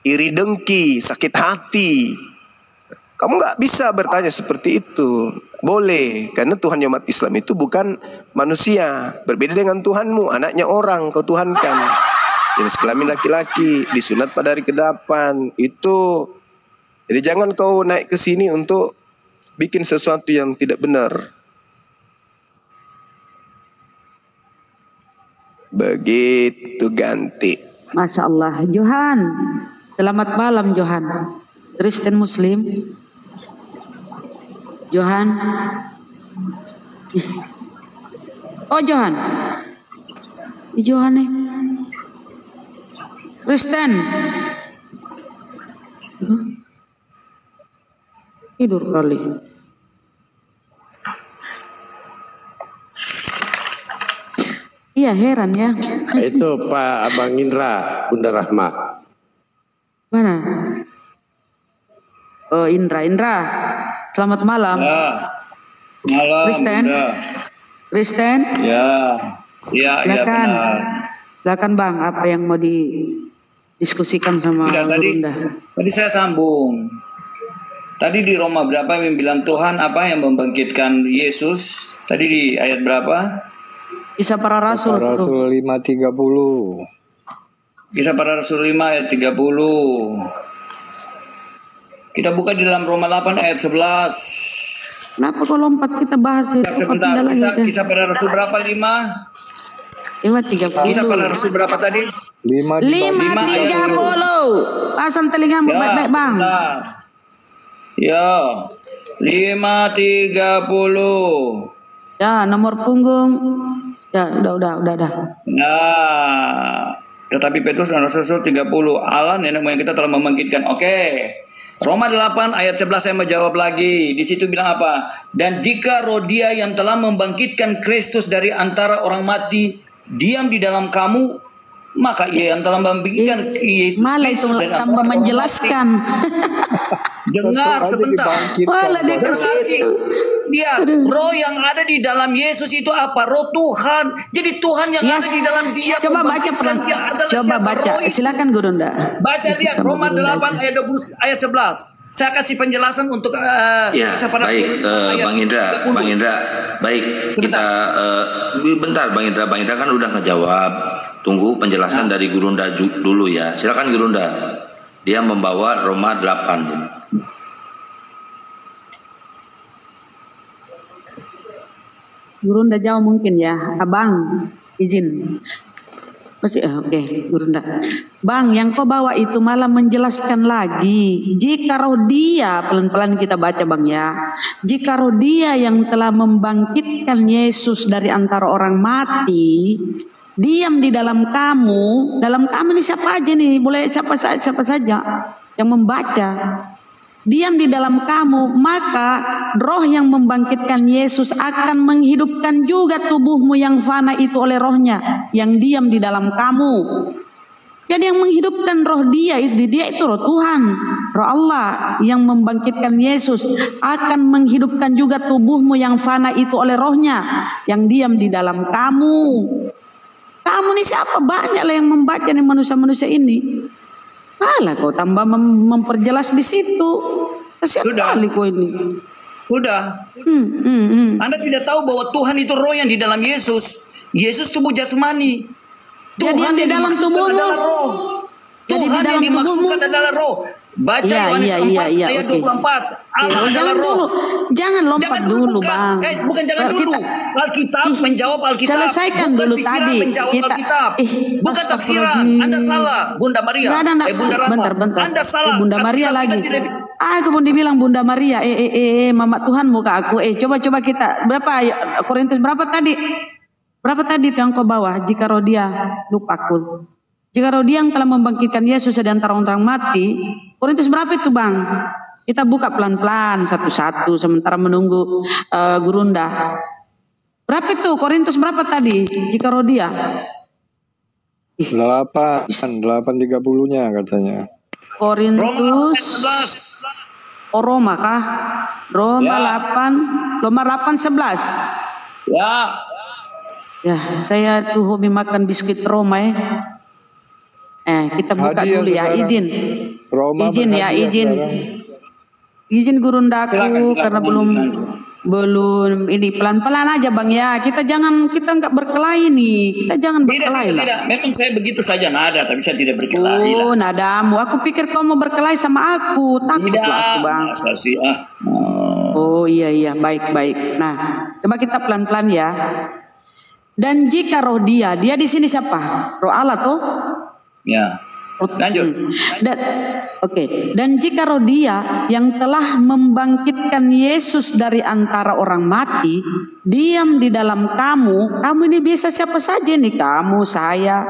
iri dengki, sakit hati. Kamu nggak bisa bertanya seperti itu. Boleh, karena Tuhan umat Islam itu bukan manusia. Berbeda dengan Tuhanmu, anaknya orang kau tuhankan. Jenis kelamin laki-laki, disunat pada hari ke-8. Itu. Jadi jangan kau naik ke sini untuk bikin sesuatu yang tidak benar. Begitu ganti. Masya Allah. Johan, selamat malam Johan. Kristen Muslim. Johan. Oh Johan. Johan nih. Kristen. Tidur kali. Iya, heran ya. Itu Pak Abang Indra, Bunda Rahma. Mana? Oh, Indra. Selamat malam. Ya. Malam. Kristen. Ya. Silakan. Benar. Silakan Bang, apa yang mau didiskusikan sama Bunda? Tadi saya sambung. Tadi di Roma berapa yang bilang Tuhan apa yang membangkitkan Yesus? Tadi di ayat berapa? Kisah para Rasul. Rasul 5:30. Kisah para Rasul 5 ayat 30. Kita buka di dalam Roma 8 ayat 11. Kenapa kok lompat kita bahas itu? Sebentar, kisah para Rasul berapa? 5? 5:30. Kisah para Rasul berapa tadi? 5:30. Pasang telingamu baik-baik Bang. Ya, 5:30. Ya, nomor punggung. Ya, udah. Nah, tetapi Petrus dan Rasul 30. Allah nenek moyang kita telah membangkitkan. Oke. Roma 8 ayat 11 saya menjawab lagi. Di situ bilang apa? Dan jika roh Dia yang telah membangkitkan Kristus dari antara orang mati diam di dalam kamu, maka Ia yang telah membangkitkan Yesus malah itu tambah menjelaskan. Dengar sebentar. Malah dia ke situ. Dia roh yang ada di dalam Yesus itu apa? Roh Tuhan. Jadi Tuhan yang ada di dalam Dia. Coba baca coba baca. Silakan Gurunda. Baca dia Roma 8 ayat 20 ayat 11. Saya kasih penjelasan untuk ya, baik Bang Indra. Baik, kita bentar Bang Indra kan udah ngejawab. Tunggu penjelasan dari Gurunda dulu ya. Silakan Gurunda. Dia membawa Roma 8. Gurunda jauh mungkin ya. Abang izin. Masih oke, Gurunda. Bang, yang kau bawa itu malah menjelaskan lagi. Jika roh Dia, pelan-pelan kita baca Bang ya. Jika roh Dia yang telah membangkitkan Yesus dari antara orang mati diam di dalam kamu ini siapa aja nih? Boleh siapa saja yang membaca. Diam di dalam kamu, maka roh yang membangkitkan Yesus akan menghidupkan juga tubuhmu yang fana itu oleh rohnya yang diam di dalam kamu. Jadi yang menghidupkan roh dia itu roh Tuhan, roh Allah yang membangkitkan Yesus akan menghidupkan juga tubuhmu yang fana itu oleh rohnya yang diam di dalam kamu. Kamu nih siapa? Banyak lah yang membaca nih manusia-manusia ini. Alah kau tambah memperjelas di situ. Kasihan kali kau ini. Sudah. Anda tidak tahu bahwa Tuhan itu roh yang di dalam Yesus. Yesus tubuh jasmani. Tuhan yang dalam tubuhmu adalah roh. Tuhan yang dimaksudkan adalah roh. Baca Yohanes 4 ayat 24. Allah adalah roh. Jangan lompat dulu, Bang. Bukan jangan dulu. Alkitab menjawab Alkitab. Selesaikan dulu tadi. Menjawab Alkitab. Bukan tafsiran. Anda salah, Bunda Maria. Bunda Rahma. Bentar. Anda salah. Bunda Maria lagi. Aku pun dibilang Bunda Maria. Mama Tuhan muka aku. Coba kita. Berapa Korintus berapa tadi? Berapa tadi yang kau bawa? Jika roh Dia, lupa aku. Jika roh Dia yang telah membangkitkan Yesus dari antara orang mati, Korintus berapa itu Bang? Kita buka pelan-pelan satu-satu sementara menunggu Gurunda. Berapa itu? Korintus berapa tadi? Jika roh Dia? 8:30-nya katanya. Korintus. Roma kah? Roma 8:11. Ya, saya tuh hobi makan biskuit Roma ya. Kita buka dulu ya, izin. Izin Gurundaku karena belum ini pelan-pelan aja Bang ya. Kita nggak berkelahi nih. Kita jangan berkelahi lah. Tidak, memang saya begitu saja nada, tapi saya tidak berkelahi lah. Nadamu. Aku pikir kau mau berkelahi sama aku. Takut aku Bang. Oh iya, baik. Nah, coba kita pelan-pelan ya. Dan jika roh dia di sini siapa? Roh Allah tuh? Ya. Lanjut. Dan jika roh Dia yang telah membangkitkan Yesus dari antara orang mati diam di dalam kamu ini bisa siapa saja nih, kamu, saya,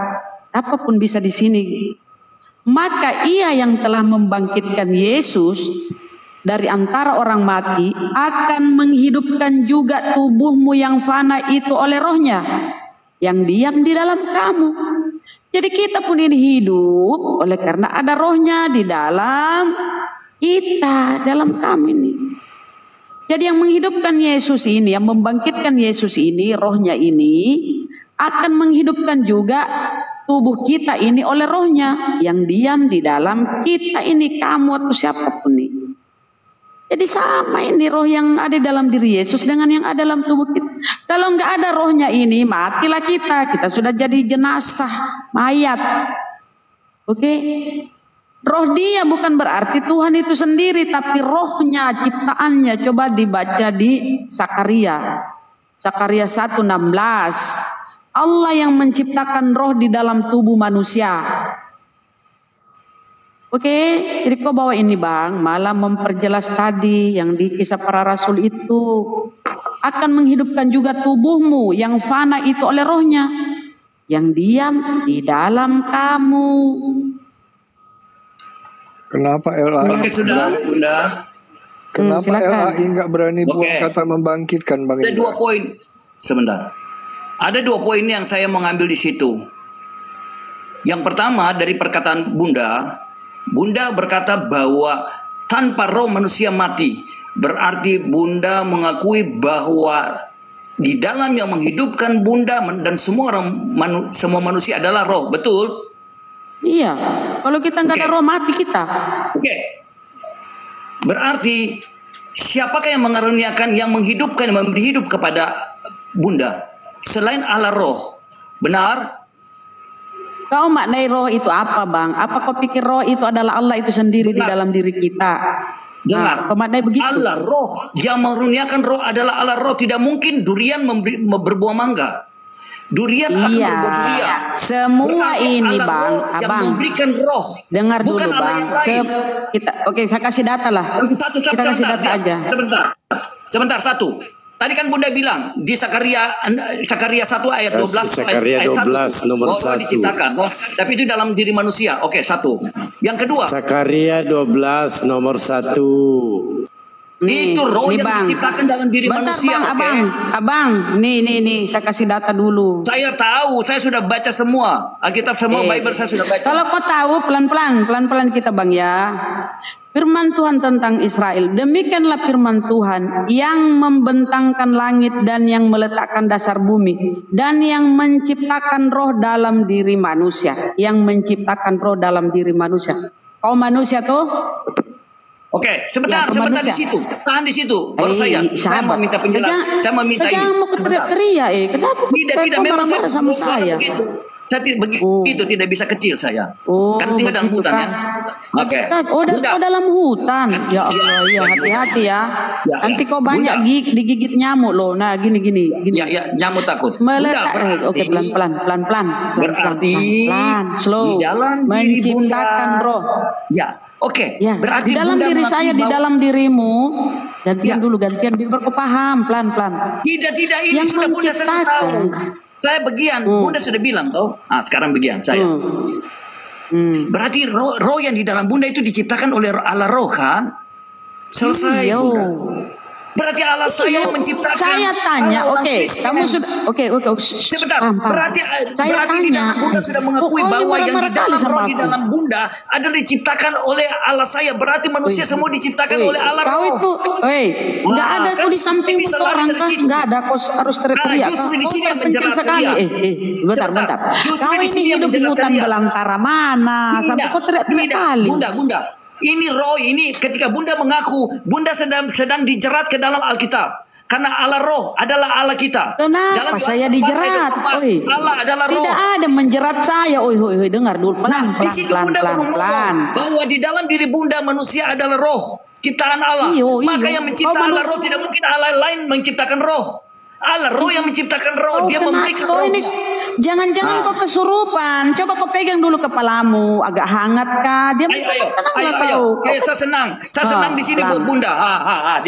apapun bisa di sini. Maka Ia yang telah membangkitkan Yesus dari antara orang mati akan menghidupkan juga tubuhmu yang fana itu oleh rohnya yang diam di dalam kamu. Jadi kita pun ini hidup oleh karena ada rohnya di dalam kita, dalam kami ini. Jadi yang menghidupkan Yesus ini, yang membangkitkan Yesus ini, rohnya ini akan menghidupkan juga tubuh kita ini oleh rohnya yang diam di dalam kita ini, kamu atau siapapun ini. Jadi sama ini roh yang ada dalam diri Yesus dengan yang ada dalam tubuh kita. Kalau nggak ada rohnya ini, matilah kita sudah jadi jenazah, mayat. Oke? Roh dia bukan berarti Tuhan itu sendiri, tapi rohnya, ciptaannya. Coba dibaca di Sakaria 1:16. Allah yang menciptakan roh di dalam tubuh manusia. Oke, jadi kau bawa ini Bang, malah memperjelas tadi yang di Kisah Para Rasul itu akan menghidupkan juga tubuhmu yang fana itu oleh rohnya yang diam di dalam kamu. Kenapa LAI? Oke, sudah, Bunda. Kenapa LAI nggak berani buat kata membangkitkan, Bang? Ada 2 poin. Sebentar. Ada 2 poin yang saya mengambil di situ. Yang pertama dari perkataan Bunda berkata bahwa tanpa roh manusia mati. Berarti Bunda mengakui bahwa di dalam yang menghidupkan Bunda dan semua manusia adalah roh, betul? Iya, kalau kita nggak ada roh mati kita. Oke. Berarti siapakah yang mengaruniakan, yang menghidupkan, yang memberi hidup kepada Bunda selain Allah roh? Benar? Kau maknai roh itu apa Bang? Apa kau pikir roh itu adalah Allah itu sendiri di dalam diri kita? Dengar, kau maknai begitu? Allah roh, yang mengaruniakan roh adalah Allah roh. Tidak mungkin durian berbuah mangga. Durian akan berbuah durian. Semua ini Bang, Abang memberikan roh. Dengar dulu Bang. Oke, saya kasih data lah. Kita kasih data aja. Sebentar, satu. Tadi kan Bunda bilang di Sakaria 1 ayat 12. Sakaria 12 nomor 1. Diciptakan, tapi itu dalam diri manusia. Oke, 1. Yang kedua. Sakaria 12 nomor 1. Nih, itu roh yang Bang. diciptakan dalam diri manusia. Bang, Abang, nih, saya kasih data dulu. Saya tahu, saya sudah baca semua Alkitab, semua Bible saya sudah baca. Kalau kau tahu, pelan-pelan kita Bang ya. Firman Tuhan tentang Israel, demikianlah firman Tuhan yang membentangkan langit dan yang meletakkan dasar bumi dan yang menciptakan roh dalam diri manusia, yang menciptakan roh dalam diri manusia. Kau manusia tuh? Oke, sebentar di situ. Tahan di situ. Baru saya mau minta penjelasan. Saya mau minta ini. Jangan mau teriak-teriak kenapa? Tidak, memang saya sama saya. Saya tidak begitu, tidak bisa kecil saya. Kan tinggal dalam hutan ya. Oke. Oh, dalam hutan. Ya Allah, ya hati-hati ya. Nanti kau banyak digigit nyamuk loh. Nah, gini. Ya, nyamuk takut. Oke, pelan-pelan. Berarti slow. Di dalam diri menciptakan roh. Ya. Oke, ya, berarti di dalam diri saya, di dalam dirimu. Gantian biar kau paham pelan-pelan. Tidak, ini yang sudah Bunda saya tahu. Saya bagian, Bunda sudah bilang toh. Sekarang bagian saya. Berarti roh yang di dalam Bunda itu diciptakan oleh Allah roh kan? Selesai Bunda. Berarti Allah saya menciptakan. Saya tanya, kamu sudah, sebentar. Berarti di dalam Bunda sudah mengakui bahwa yang di dalam roh di dalam Bunda adalah diciptakan oleh Allah saya. Berarti manusia semua diciptakan oleh Allah roh. Kau itu, nggak ada kau di samping orang kan? Nggak ada, kau harus teriak. Justru di sini yang penting sekali. Bentar. Kau ini hidup di hutan belantara mana? Sampai kau teriak-teriak kali. Bunda. Ini roh ini ketika Bunda mengaku Bunda sedang dijerat ke dalam Alkitab. Karena Allah roh adalah Allah kita. Kenapa saya dijerat? Allah adalah roh. Tidak ada menjerat saya. Dengar dulu pelan. Di situ Bunda ngomong bahwa di dalam diri Bunda manusia adalah roh, ciptaan Allah. Maka yang mencipta Allah roh tidak mungkin Allah lain menciptakan roh. Allah roh yang menciptakan roh, dia memberikan roh. Jangan-jangan kau kesurupan. Coba kau pegang dulu kepalamu, agak hangat kah? Ayo, saya senang di sini buat Bunda.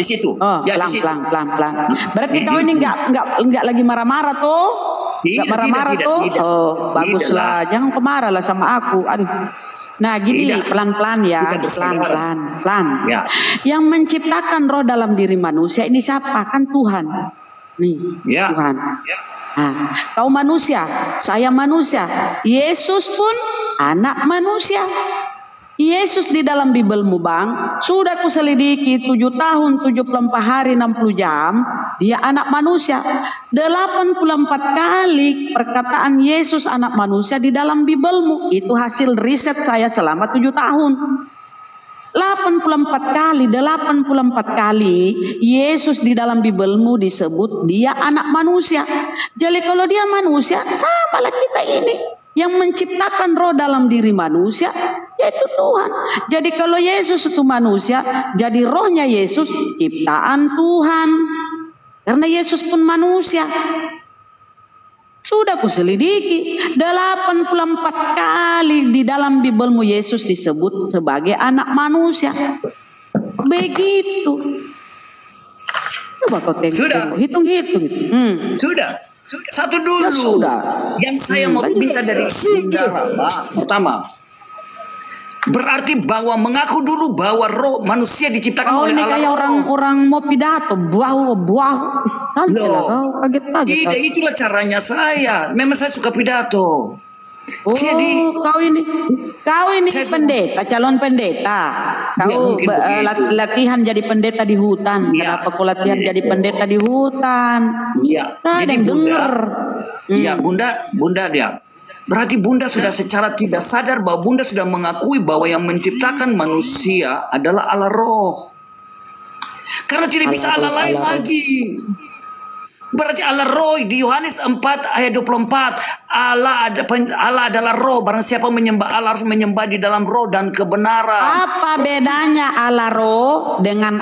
Di situ. Pelan. Berarti kau ini enggak lagi marah-marah tuh? Enggak marah-marah tuh? Baguslah. Jangan kau marah lah sama aku. Aduh. Nah gini, pelan-pelan ya, pelan-pelan. Ya. Yang menciptakan roh dalam diri manusia ini siapa? Kan Tuhan. Nih, Tuhan. Kau manusia, saya manusia. Yesus pun anak manusia. Yesus di dalam Bibelmu bang, sudah kuselidiki 7 tahun 74 hari 60 jam, dia anak manusia. 84 kali perkataan Yesus anak manusia di dalam Bibelmu. Itu hasil riset saya selama 7 tahun. 84 kali Yesus di dalam Bibelmu disebut dia anak manusia. Jadi kalau dia manusia, samalah kita ini yang menciptakan roh dalam diri manusia, yaitu Tuhan. Jadi kalau Yesus itu manusia, jadi rohnya Yesus ciptaan Tuhan. Karena Yesus pun manusia. Sudah kuselidiki 84 kali di dalam Bibelmu Yesus disebut sebagai anak manusia. Begitu. Coba kau tengok. Sudah. Hitung-hitung. Sudah. Satu dulu. Ya, sudah. Yang saya mau minta dari saudara, pertama, berarti bahwa mengaku dulu bahwa roh manusia diciptakan oleh ini Allah. kayak orang mau pidato, buah. Kaget-kaget. Tidak, itulah caranya saya. Memang saya suka pidato. Jadi kau ini pendeta, calon pendeta. Kau latihan jadi pendeta di hutan. Ya. Kenapa kau latihan jadi pendeta di hutan? Iya. Jadi denger. Iya, Bunda dia. Berarti Bunda sudah secara tidak sadar bahwa Bunda sudah mengakui bahwa yang menciptakan manusia adalah Allah Roh. Karena tidak bisa Allah lain lagi. Berarti Allah roh di Yohanes 4 ayat 24. Allah adalah roh. Barang siapa menyembah Allah harus menyembah di dalam roh dan kebenaran. Apa bedanya Allah roh dengan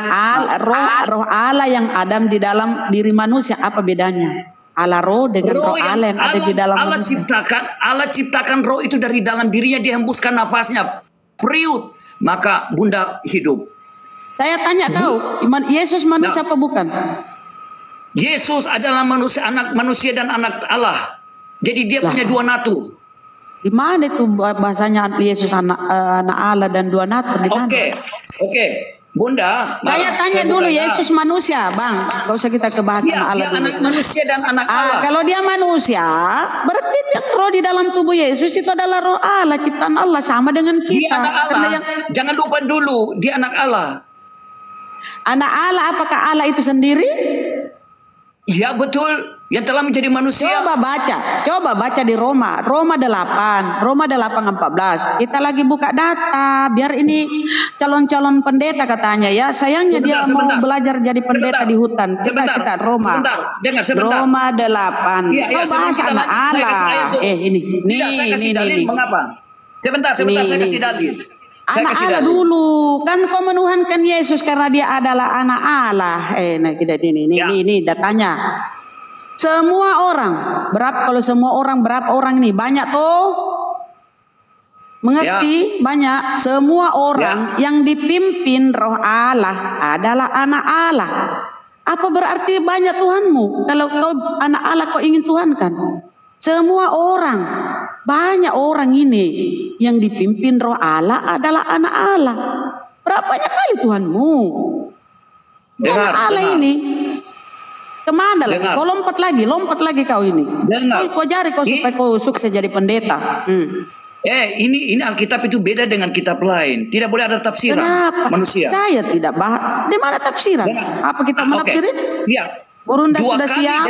roh Allah yang ada di dalam diri manusia? Apa bedanya? Allah roh dengan roh Allah yang ada di dalam manusia. Allah ciptakan roh itu dari dalam dirinya, dihembuskan nafasnya. Priut. Maka Bunda hidup. Saya tanya kau, Yesus manusia apa bukan? Yesus adalah manusia, anak manusia dan anak Allah. Jadi dia punya dua natur. Di mana itu bahasanya Yesus anak Allah dan dua natur? Oke. Bunda. Saya tanya dulu Yesus manusia, Bang. Gak usah kita ke bahasan Allah dulu. Anak manusia dan anak Allah. Kalau dia manusia, berarti yang roh di dalam tubuh Yesus itu adalah roh Allah, ciptaan Allah, sama dengan kita. Dia anak Allah. Jangan lupa dulu, dia anak Allah. Anak Allah, apakah Allah itu sendiri? Ya betul, yang telah menjadi manusia. Coba baca di Roma 8:14. Kita lagi buka data, biar ini calon-calon pendeta katanya ya. Sayangnya dia mau belajar jadi pendeta di hutan. Kita Roma. Roma 8. Iya, bahas anak Allah. Ini. Mengapa? Sebentar, saya kasih dalil. Anak Allah dulu, kan kau menuhankan Yesus karena dia adalah anak Allah. Ini datanya. Semua orang, berapa orang ini? Banyak tuh. Mengerti? Banyak. Semua orang yang dipimpin roh Allah adalah anak Allah. Apa berarti banyak Tuhanmu? Kalau kau anak Allah kau ingin Tuhankan? Semua orang, banyak orang ini yang dipimpin roh Allah adalah anak Allah. Berapa banyak kali Tuhanmu? Anak Allah ini. Kemana lagi? Kau lompat lagi kau ini. Kau jari kau supaya kau sukses jadi pendeta. Ini Alkitab itu beda dengan kitab lain. Tidak boleh ada tafsiran. Kenapa? Manusia. Saya tidak bahas. Di mana tafsiran? Apa kita menafsirin? Lihat. Gurunda sudah siap.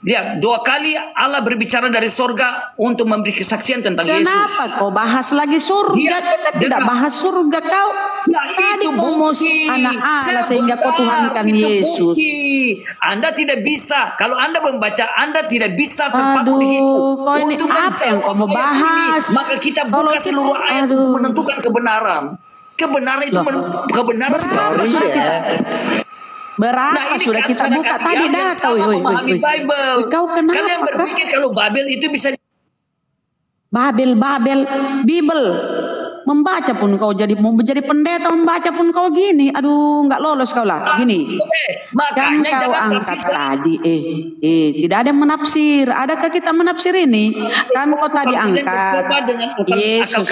Lihat, 2 kali Allah berbicara dari surga untuk memberi kesaksian tentang Yesus. Kenapa kau bahas lagi surga? Kita tidak bahas surga kau. Tadi kau mau anak Allah sehingga kau Tuhankan Yesus. Bukti. Anda tidak bisa. Kalau Anda membaca, Anda tidak bisa terpaku di situ. Kau ini apa yang kau mau bahas? Maka kita buka seluruh ayat untuk menentukan kebenaran. Kebenaran itu kebenaran Berapa sudah kita buka tadi data. Kau kenapa? Kalian berpikir kalau Babel itu bisa Babel Bible. Membaca pun kau mau jadi pendeta, membaca pun kau gini. Aduh, nggak lolos kau lah. Gini. Kan kau angkat tadi. Tidak ada yang menafsir. Adakah kita menafsir ini? Kan kau tadi angkat Yesus.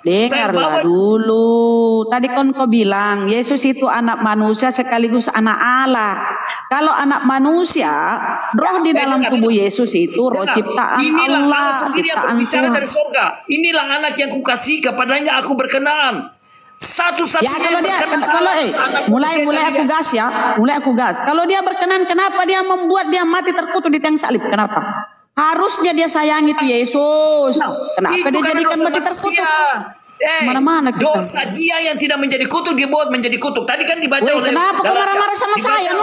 Dengarlah dulu. Tadi kan kau bilang Yesus itu anak manusia sekaligus anak Allah. Kalau anak manusia, roh di dalam tubuh Yesus itu roh ciptaan Allah, ciptaan Tuhan. Dari surga. Inilah anak yang kukasih, kepadanya aku berkenan. Satu-satunya mulai aku gas. Kalau dia berkenan, kenapa dia membuat dia mati terkutuk di tiang salib? Kenapa? Harusnya dia sayangi itu Yesus. Kenapa dia jadikan mati terkutuk? Mana-mana kita. Dosa dia yang tidak menjadi kutuk dibuat menjadi kutuk. Tadi kan dibaca oleh. Kenapa kau marah-marah sama saya?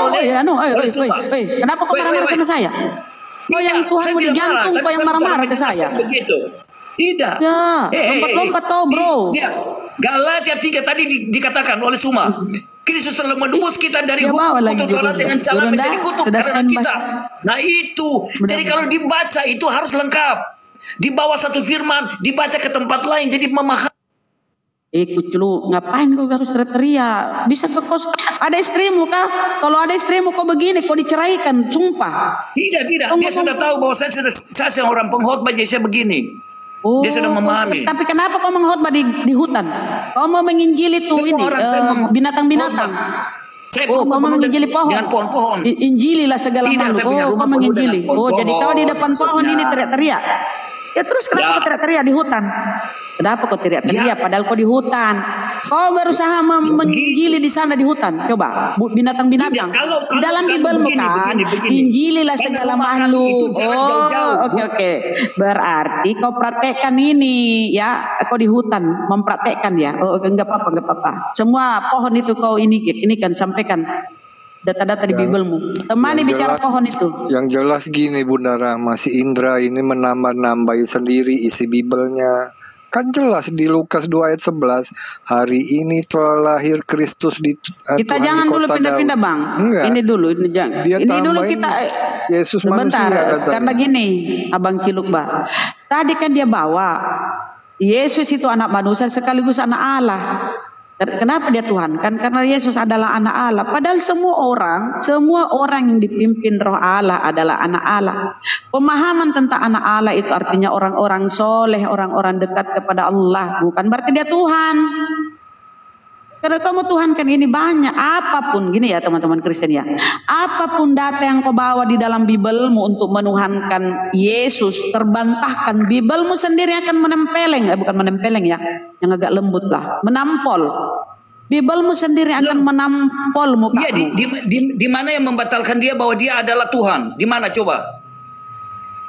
Kenapa kau marah-marah sama saya? Kau yang Tuhanmu di jantung, kau yang marah-marah ke saya. Begitu. Tidak. Ya, lompat-lompat kau, bro. Galatia 3 tadi dikatakan oleh Suma. Kristus telah menebus kita dari hukum kutuk dengan cara menjadi kutuk karena kita. Nah itu. Jadi kalau dibaca itu harus lengkap. Di bawah satu firman, dibaca ke tempat lain. Jadi memahami. Kuclu, ngapain kau harus teriak? Bisa ke kos? Ada istrimu kah? Kalau ada istrimu kau begini, kau diceraikan, sumpah. Tidak. Dia sudah tahu bahwa saya seorang pengkhotbah, jadi saya begini. Dia sudah memahami. Tapi kenapa kau mengkhotbah di hutan? Kau mau menginjili tuh ini binatang-binatang. Kau mau menginjili pohon. Dengan pohon-pohon. Injililah segala makhluk. Kau menginjili. Jadi kau di depan pohon ini teriak-teriak. Ya terus kenapa kau teriak-teriak di hutan? Kenapa kau teriak-teriak padahal kau di hutan? Kau berusaha menginjili di sana di hutan. Coba binatang-binatang. Di dalam Bibelmu kan injililah segala makhluk. Oke. Berarti kau praktekkan ini ya. Kau di hutan mempraktekkan ya. Enggak apa-apa. Semua pohon itu kau ini kan sampaikan data-data di Bibelmu. Temani bicara pohon itu. Yang jelas gini Bunda Rahma, si Indra ini menambah-nambahi sendiri isi Bibelnya. Kan jelas di Lukas 2 ayat 11, hari ini telah lahir Kristus di kita jangan dulu pindah-pindah Bang. Enggak. Ini dulu jangan. Ini dulu kita Yesus sebentar, manusia, karena gini Abang Ciluk Bah. Tadi kan dia bawa Yesus itu anak manusia sekaligus anak Allah. Kenapa dia Tuhan? Kan karena Yesus adalah anak Allah. Padahal semua orang yang dipimpin roh Allah adalah anak Allah. Pemahaman tentang anak Allah itu artinya orang-orang soleh, orang-orang dekat kepada Allah. Bukan berarti dia Tuhan. Karena kamu Tuhan kan ini banyak. Apapun, gini ya teman-teman Kristen ya. Apapun data yang kau bawa di dalam Bibelmu untuk menuhankan Yesus, terbantahkan. Bibelmu sendiri akan menempeleng. Bukan menempeleng ya. Yang agak lembut lah. Menampol. Bibelmu sendiri akan menampol mukamu. Iya, di mana yang membatalkan dia bahwa dia adalah Tuhan? Di mana coba?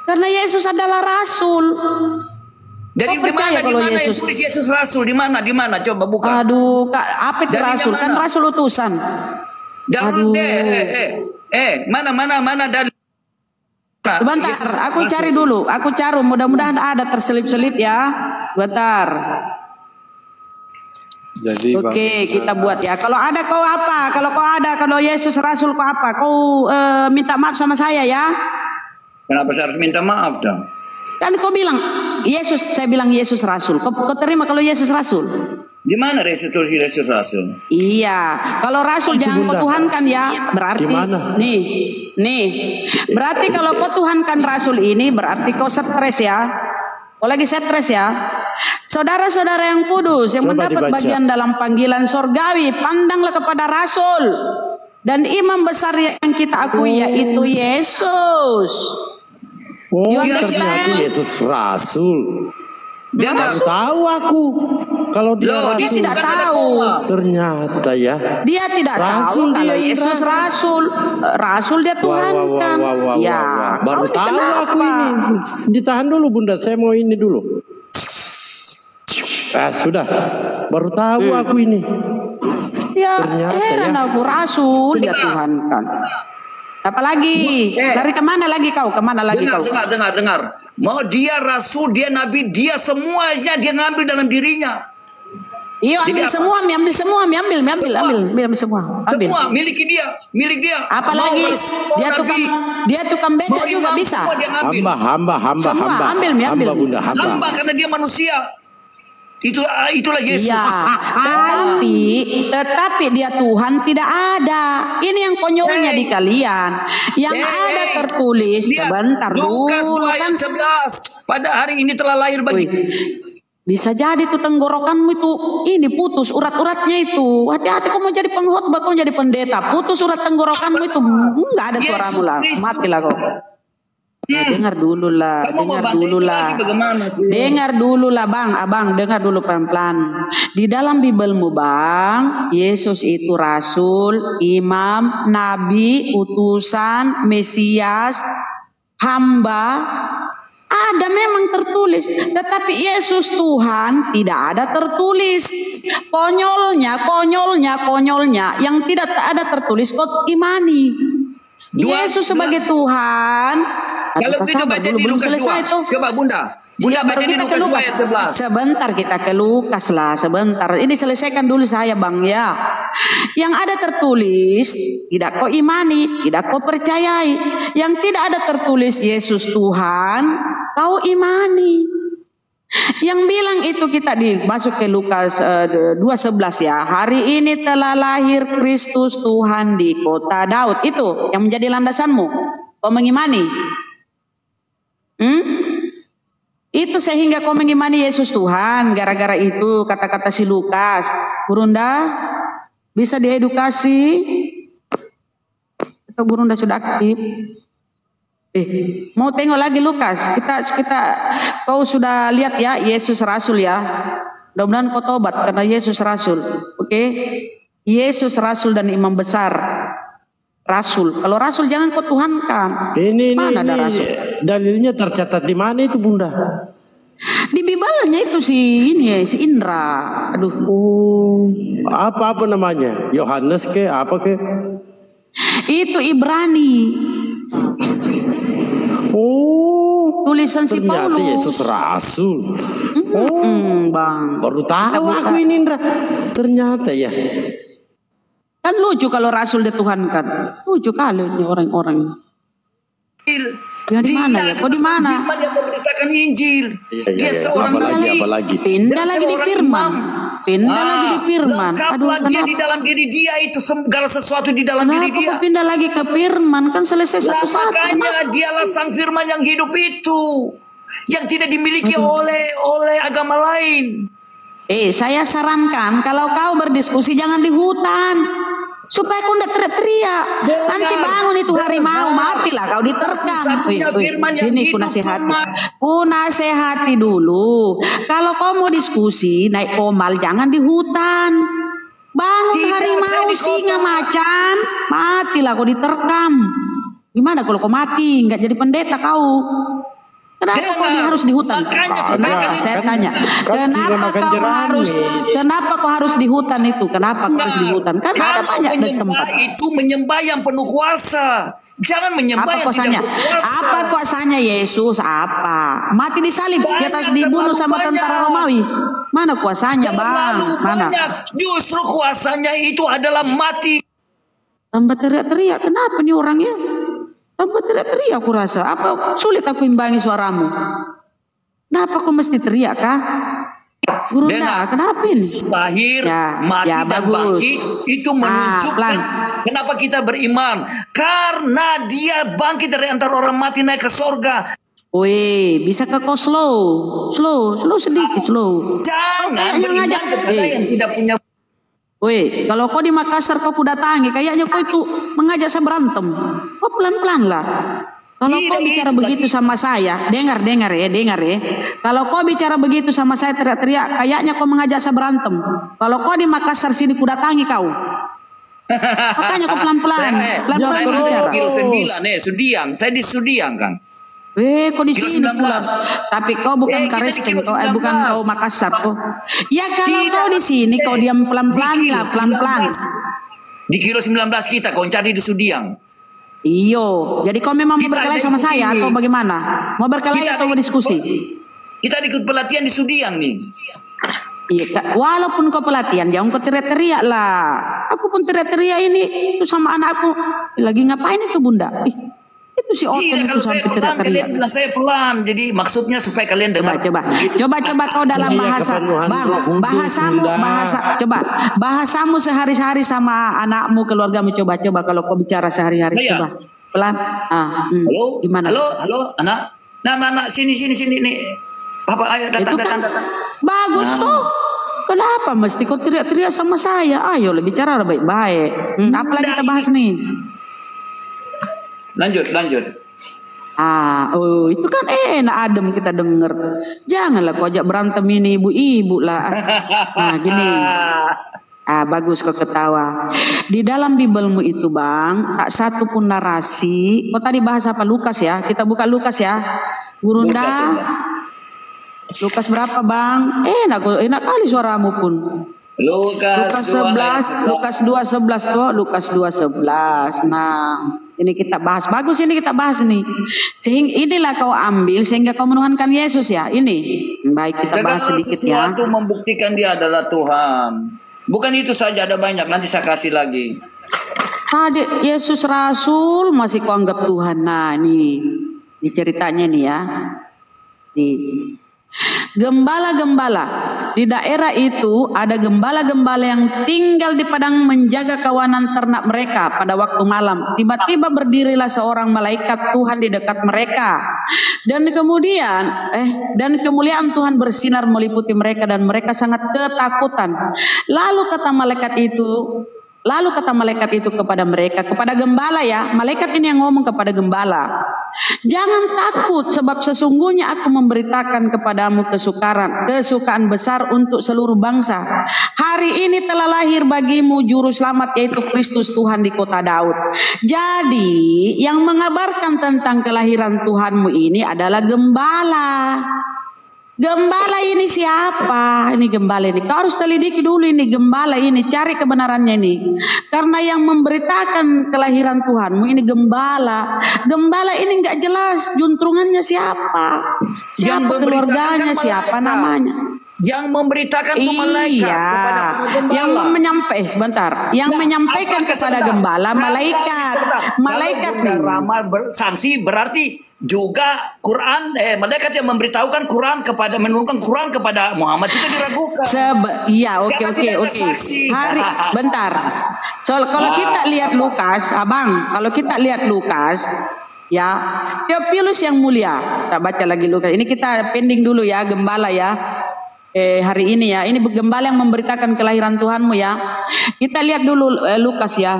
Karena Yesus adalah Rasul. Dari mana yang tulis Yesus Rasul? Di mana coba buka. Aduh, apa itu Rasul? Kan Rasul utusan. Aduh. Mana dari. Sebentar, aku cari dulu. Mudah-mudahan ada terselip-selip ya. Bentar. Jadi Oke, kita buat ya. Kalau ada kau apa? Kalau Yesus Rasul kau apa? Kau minta maaf sama saya ya. Kenapa saya harus minta maaf dong? Kan kau bilang Yesus, saya bilang Yesus Rasul. Kau terima kalau Yesus Rasul? Di mana Yesus Rasul? Iya, kalau Rasul jangan kau tuhankan ya. Berarti nih. Berarti kalau kau tuhankan Rasul ini berarti kau stres ya. Kau lagi stres ya. Saudara-saudara yang kudus yang mendapat bagian dalam panggilan sorgawi, pandanglah kepada Rasul dan imam besar yang kita akui yaitu Yesus. Ternyata Yesus Rasul. Dia baru tahu aku kalau dia Rasul. Dia tidak tahu. Ternyata ya. Dia tidak tahu kalau Yesus Rasul. Rasul dia Tuhan kan. Ya. Baru tahu aku ini. Ditahan dulu Bunda, saya mau ini dulu. Sudah. Baru tahu aku ini. Ya, heran aku Rasul dia Tuhan kan. Apalagi? Lari kemana lagi kau? Dengar. Mau dia Rasul, dia Nabi, dia semuanya dia ngambil dalam dirinya. Iya, ambil semua. Semua, milik dia. Apalagi dia tukang beca juga bisa. Hamba. Ambil. Hamba Bunda, hamba. Hamba karena dia manusia. Itulah Yesus. Iya, tetapi dia Tuhan tidak ada. Ini yang konyolnya di kalian. Yang ada tertulis sebentar Lukas dulu 2 kan. ayat 11. Pada hari ini telah lahir bagi. Bisa jadi tuh tenggorokanmu itu ini putus urat-uratnya itu. Hati-hati kau mau jadi pengkhotbah, kau jadi pendeta, putus urat tenggorokanmu itu enggak ada suaramu lah. Matilah kau. Dengar dulu lah, dengar dulu lah Bang, Abang dengar dulu pelan-pelan. Di dalam Bibelmu Bang, Yesus itu rasul, imam, nabi, utusan, Mesias, hamba. Ada memang tertulis, tetapi Yesus Tuhan tidak ada tertulis. Konyolnya, yang tidak ada tertulis kau imani. Yesus sebagai Tuhan. Kalau kita baca di Lukas 2, coba Bunda baca di Lukas 2 ayat 11. Sebentar kita ke Lukas lah, sebentar. Ini selesaikan dulu saya Bang ya. Yang ada tertulis, tidak kau imani, tidak kau percayai. Yang tidak ada tertulis Yesus Tuhan, kau imani. Yang bilang itu kita masuk ke Lukas 2:11 ya. Hari ini telah lahir Kristus Tuhan di kota Daud. Itu yang menjadi landasanmu. Kau mengimani? Itu sehingga kau mengimani Yesus Tuhan. Gara-gara itu kata-kata si Lukas. Burunda bisa diedukasi atau Burunda sudah aktif? Mau tengok lagi Lukas? Kita kau sudah lihat ya Yesus Rasul ya. Mudah-mudahan kau tobat karena Yesus Rasul. Oke? Yesus Rasul dan imam besar. Rasul. Kalau Rasul jangan kau tuhankan. Mana ada Rasul? Dalilnya tercatat di mana itu Bunda? Di Bibelnya itu si Indra. Aduh. Apa namanya? Yohanes ke apa ke? Itu Ibrani. Tulisan si Paulus. Ternyata Yesus Rasul. Bang. Baru tahu aku ini Indra. Ternyata ya. Kan lucu kalau Rasul dituhankan. Lucu kali ini orang-orang. Ya di mana ya? Kok di mana? Firman yang memberitakan Injil. Dia seorang apalagi. Pindah lagi di Firman. Lengkaplah dia di dalam diri dia itu segala sesuatu di dalam diri dia. Pindah lagi ke Firman kan selesai satu-satu. Makanya dialah sang Firman yang hidup itu, yang tidak dimiliki oleh agama lain. Saya sarankan kalau kau berdiskusi jangan di hutan. Supaya kau tidak teriak-teriak. Nanti bangun itu harimau, matilah kau diterkam. Sini ku nasihati dulu. Kalau kau mau diskusi naik komal jangan di hutan. Bangun harimau, singa, macan, matilah kau diterkam. Gimana kalau kau mati nggak jadi pendeta kau? Kenapa kau harus di hutan? Saya tanya, kenapa kau harus di hutan itu? Kenapa kau harus di hutan? Kan ada banyak tempat. Itu menyembah yang penuh kuasa. Jangan menyembah yang tidak berkuasa. Apa kuasanya Yesus? Apa? Mati disalib, di atas dibunuh sama tentara Romawi. Mana kuasanya, Bang? Mana? Justru kuasanya itu adalah mati. Tambah teriak-teriak. Kenapa nih orangnya? Tambah teriak-teriak aku rasa. Apa sulit aku imbangi suaramu? Kenapa kau mesti teriak kah? Burunda, kenapa ini? Lahir, mati dan bangkit itu menunjukkan kenapa kita beriman. Karena dia bangkit dari antara orang mati naik ke sorga. Bisa ke kau slow sedikit slow. Jangan beriman kepada yang tidak punya. Kalau kau di Makassar kau datangi, kayaknya kau itu mengajak saya berantem. Kau pelan-pelan lah. Kalau kau bicara begitu sama saya, dengar ya. Kalau kau bicara begitu sama saya teriak-teriak, kayaknya kau mengajak saya berantem. Kalau kau di Makassar sini ku datangi kau. Makanya kau pelan-pelan bicara. Saya di Sudiang kan. Kau di sini pula. Tapi kau bukan Karesteng, bukan kau Makassar kau. Ya kalau kau di sini kau diam pelan-pelan lah, pelan-pelan. Di kilo 19 kita kau cari di Sudiang. Iyo, jadi kau memang mau berkelahi sama saya atau bagaimana? Mau berkelahi atau mau diskusi? Kita ikut pelatihan di Sudiang nih. Iya, walaupun kau pelatihan, jangan kau teriak-teriak lah. Aku pun teriak-teriak ini itu sama anakku. Lagi ngapain itu Bunda? Itu Itu si Oten Tidak, itu kalau saya sampai pelan, teriak-teriak. kalian bilang saya pelan. Jadi maksudnya supaya kalian dengar. Coba kau dalam bahasa, Bang, bahasamu sehari-hari sama anakmu, keluargamu, coba kalau kau bicara sehari-hari, coba pelan. Halo, gimana? Halo, anak. Nah, sini nih. Papa, ayo datang. Bagus tuh. Kenapa mesti kau teriak-teriak sama saya? Ayo bicara baik-baik. Apalagi kita bahas nih. Lanjut. Itu kan enak adem kita denger. Janganlah kau ajak berantem ini ibu-ibu lah. Nah gini. Bagus kau ketawa. Di dalam Bibelmu itu Bang, tak satu pun narasi. Kau tadi bahas apa? Lukas ya. Kita buka Lukas ya. Gurunda. Lukas berapa Bang? Enak kali suaramu pun. Lukas 11, Lukas 2:11 tuh, Lukas 2:11. Nah, ini kita bahas. Bagus ini kita bahas nih. Sehingga inilah kau ambil sehingga kau menuhankan Yesus ya. Ini. Baik kita bahas sedikit ya. Sesuatu membuktikan dia adalah Tuhan. Bukan itu saja, ada banyak. Nanti saya kasih lagi. Tadi Yesus Rasul masih kau anggap Tuhan. Nah, ini ceritanya nih ya. Nih. Gembala-gembala di daerah itu ada gembala-gembala yang tinggal di padang menjaga kawanan ternak mereka pada waktu malam. Tiba-tiba berdirilah seorang malaikat Tuhan di dekat mereka. Dan kemuliaan Tuhan bersinar meliputi mereka dan mereka sangat ketakutan. Lalu kata malaikat itu kepada mereka, kepada gembala ya. Malaikat ini yang ngomong kepada gembala. Jangan takut sebab sesungguhnya aku memberitakan kepadamu kesukaan besar untuk seluruh bangsa. Hari ini telah lahir bagimu juru selamat yaitu Kristus Tuhan di kota Daud. Jadi yang mengabarkan tentang kelahiran Tuhanmu ini adalah gembala. Gembala ini siapa? Ini gembala ini. Kau harus telidiki dulu ini gembala ini. Cari kebenarannya ini. Karena yang memberitakan kelahiran Tuhanmu ini gembala. Gembala ini enggak jelas juntrungannya siapa. Siapa keluarganya, siapa namanya. Yang memberitakan itu malaikat kepada para gembala. Yang menyampaikan kepada gembala malaikat. Malaikat nih. Rama sanksi berarti juga Quran malaikat yang memberitahukan Quran menurunkan Quran kepada Muhammad itu diragukan. Oke. Bentar. Kalau kita lihat Lukas, kalau kita lihat Lukas ya, Theophilus yang mulia. Kita baca lagi Lukas. Ini kita pending dulu ya gembala ya. Hari ini ya, ini gembala yang memberitakan kelahiran Tuhanmu ya. Kita lihat dulu Lukas ya.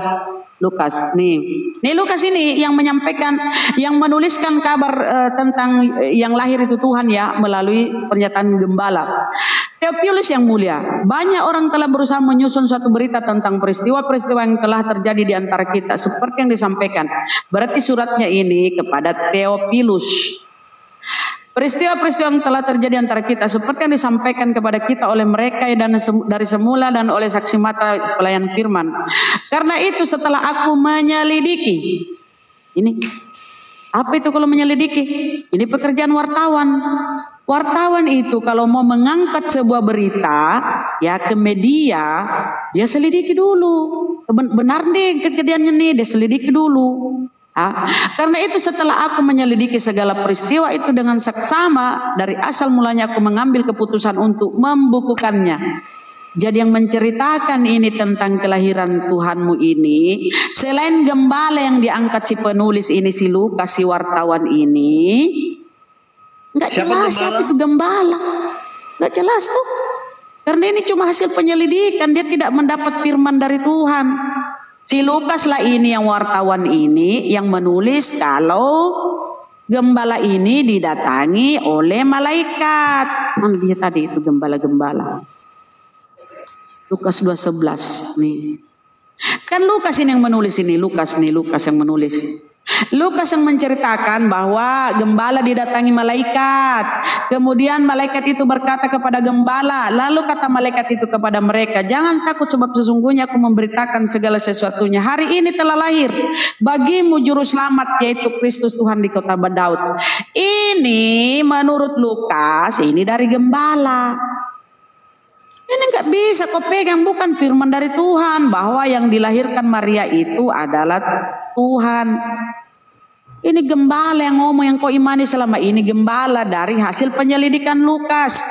Lukas nih Lukas ini yang menyampaikan, yang menuliskan kabar tentang yang lahir itu Tuhan ya melalui pernyataan gembala. Theophilus yang mulia, banyak orang telah berusaha menyusun suatu berita tentang peristiwa-peristiwa yang telah terjadi di antara kita seperti yang disampaikan. Berarti suratnya ini kepada Theophilus. Peristiwa-peristiwa yang telah terjadi antara kita seperti yang disampaikan kepada kita oleh mereka dan dari semula dan oleh saksi mata pelayan firman. Karena itu setelah aku menyelidiki, ini apa itu kalau menyelidiki? Ini pekerjaan wartawan. Wartawan itu kalau mau mengangkat sebuah berita ya ke media, dia selidiki dulu. Benar nih kejadiannya nih, dia selidiki dulu. Karena itu setelah aku menyelidiki segala peristiwa itu dengan saksama, dari asal mulanya aku mengambil keputusan untuk membukukannya. Jadi yang menceritakan ini tentang kelahiran Tuhanmu ini, selain gembala yang diangkat si penulis ini, si Lukas, si wartawan ini, nggak jelas siapa itu gembala, nggak jelas tuh. Karena ini cuma hasil penyelidikan, dia tidak mendapat firman dari Tuhan. Si Lukas lah ini yang wartawan ini yang menulis kalau gembala ini didatangi oleh malaikat. Mana dia tadi itu gembala-gembala? Lukas 2:11 nih. Kan Lukas ini yang menulis ini, Lukas yang menulis. Lukas yang menceritakan bahwa gembala didatangi malaikat. Kemudian malaikat itu berkata kepada gembala, lalu kata malaikat itu kepada mereka, jangan takut sebab sesungguhnya aku memberitakan segala sesuatunya. Hari ini telah lahir bagimu juru selamat yaitu Kristus Tuhan di kota Daud. Ini menurut Lukas ini dari gembala. Ini nggak bisa kau pegang, bukan firman dari Tuhan bahwa yang dilahirkan Maria itu adalah Tuhan. Ini gembala yang ngomong, yang kau imani selama ini gembala dari hasil penyelidikan Lukas.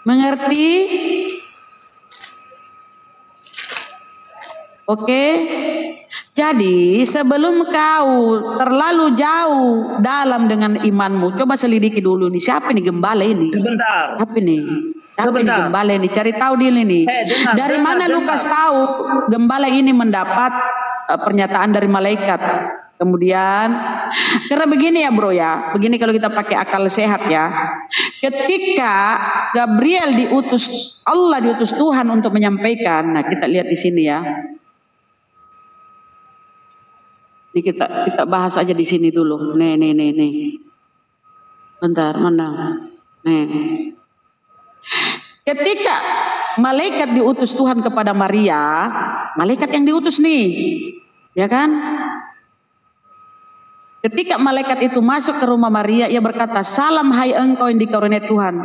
Mengerti? Oke. Jadi sebelum kau terlalu jauh dalam dengan imanmu, coba selidiki dulu nih, siapa nih gembala ini? Sebentar. Apa nih? Siapa nih gembala ini? Cari tahu dulu nih. Dari mana Lukas tahu gembala ini mendapat pernyataan dari malaikat? Kemudian, karena begini ya bro ya, begini kalau kita pakai akal sehat ya. Ketika Gabriel diutus, Allah diutus Tuhan untuk menyampaikan. Nah kita lihat di sini ya. Ini kita bahas aja di sini dulu. Nih. Bentar, mana? Nih. Ketika malaikat diutus Tuhan kepada Maria, malaikat yang diutus nih, ya kan? Ketika malaikat itu masuk ke rumah Maria, ia berkata, "Salam hai engkau yang dikaruniai Tuhan.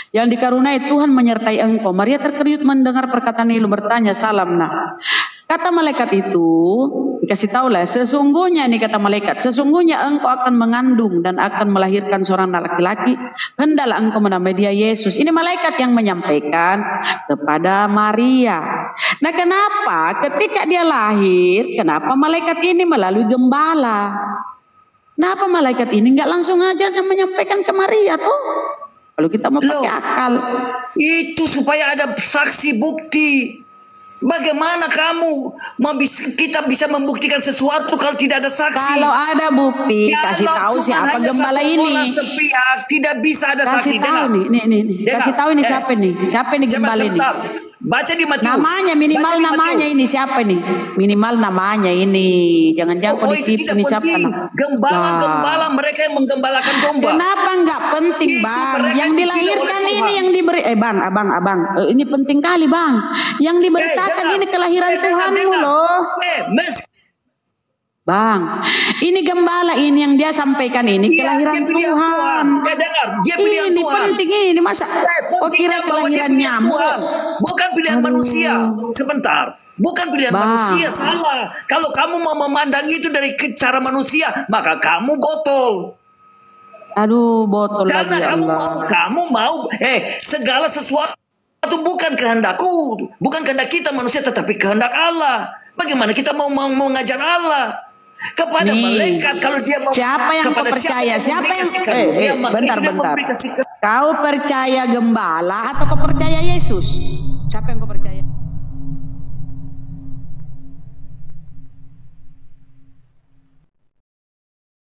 Yang dikaruniai Tuhan menyertai engkau." Maria terkejut mendengar perkataan itu, bertanya, "Salam nah." Kata malaikat itu, dikasih tahu lah, sesungguhnya ini kata malaikat, sesungguhnya engkau akan mengandung dan akan melahirkan seorang laki-laki, hendaklah engkau menamai dia Yesus. Ini malaikat yang menyampaikan kepada Maria. Nah kenapa ketika dia lahir, kenapa malaikat ini melalui gembala? Kenapa malaikat ini nggak langsung aja menyampaikan ke Maria tuh? Kalau kita mau pakai akal. Itu supaya ada saksi bukti. Bagaimana kita bisa membuktikan sesuatu kalau tidak ada saksi? Kalau ada bukti, kasih tahu siapa gembala ini. Sepihak, tidak bisa ada kasih saksi. Tahu nih. Kasih tahu ini siapa nih? Siapa nih gembala ini? Baca di Matius. Namanya minimal namanya ini siapa nih? Minimal namanya ini. Jangan-jangan ditipu nih siapa? Gembala mereka yang menggembalakan domba. Kenapa enggak penting, Bang? Yang dilahirkan ini yang diberi abang. Ini penting kali, Bang. Yang diberitakan ini kelahiran Tuhanmu loh. Bang, ini gembala ini yang dia sampaikan ini kelahiran Tuhan. Dia pilihan ini Tuhan. Penting ini masa kira kelahiran nyamuk. Bukan pilihan manusia. Sebentar, bukan pilihan manusia, salah. Kalau kamu mau memandang itu dari cara manusia, maka kamu botol. Aduh, botol karena lagi kamu mau segala sesuatu itu bukan kehendakku, bukan kehendak kita manusia, tetapi kehendak Allah. Bagaimana kita mau mengajar Allah kepada malaikat kalau dia mau? Siapa yang kau percaya? Siapa yang bentar. Kau percaya gembala atau kau percaya Yesus? Siapa yang kau percaya?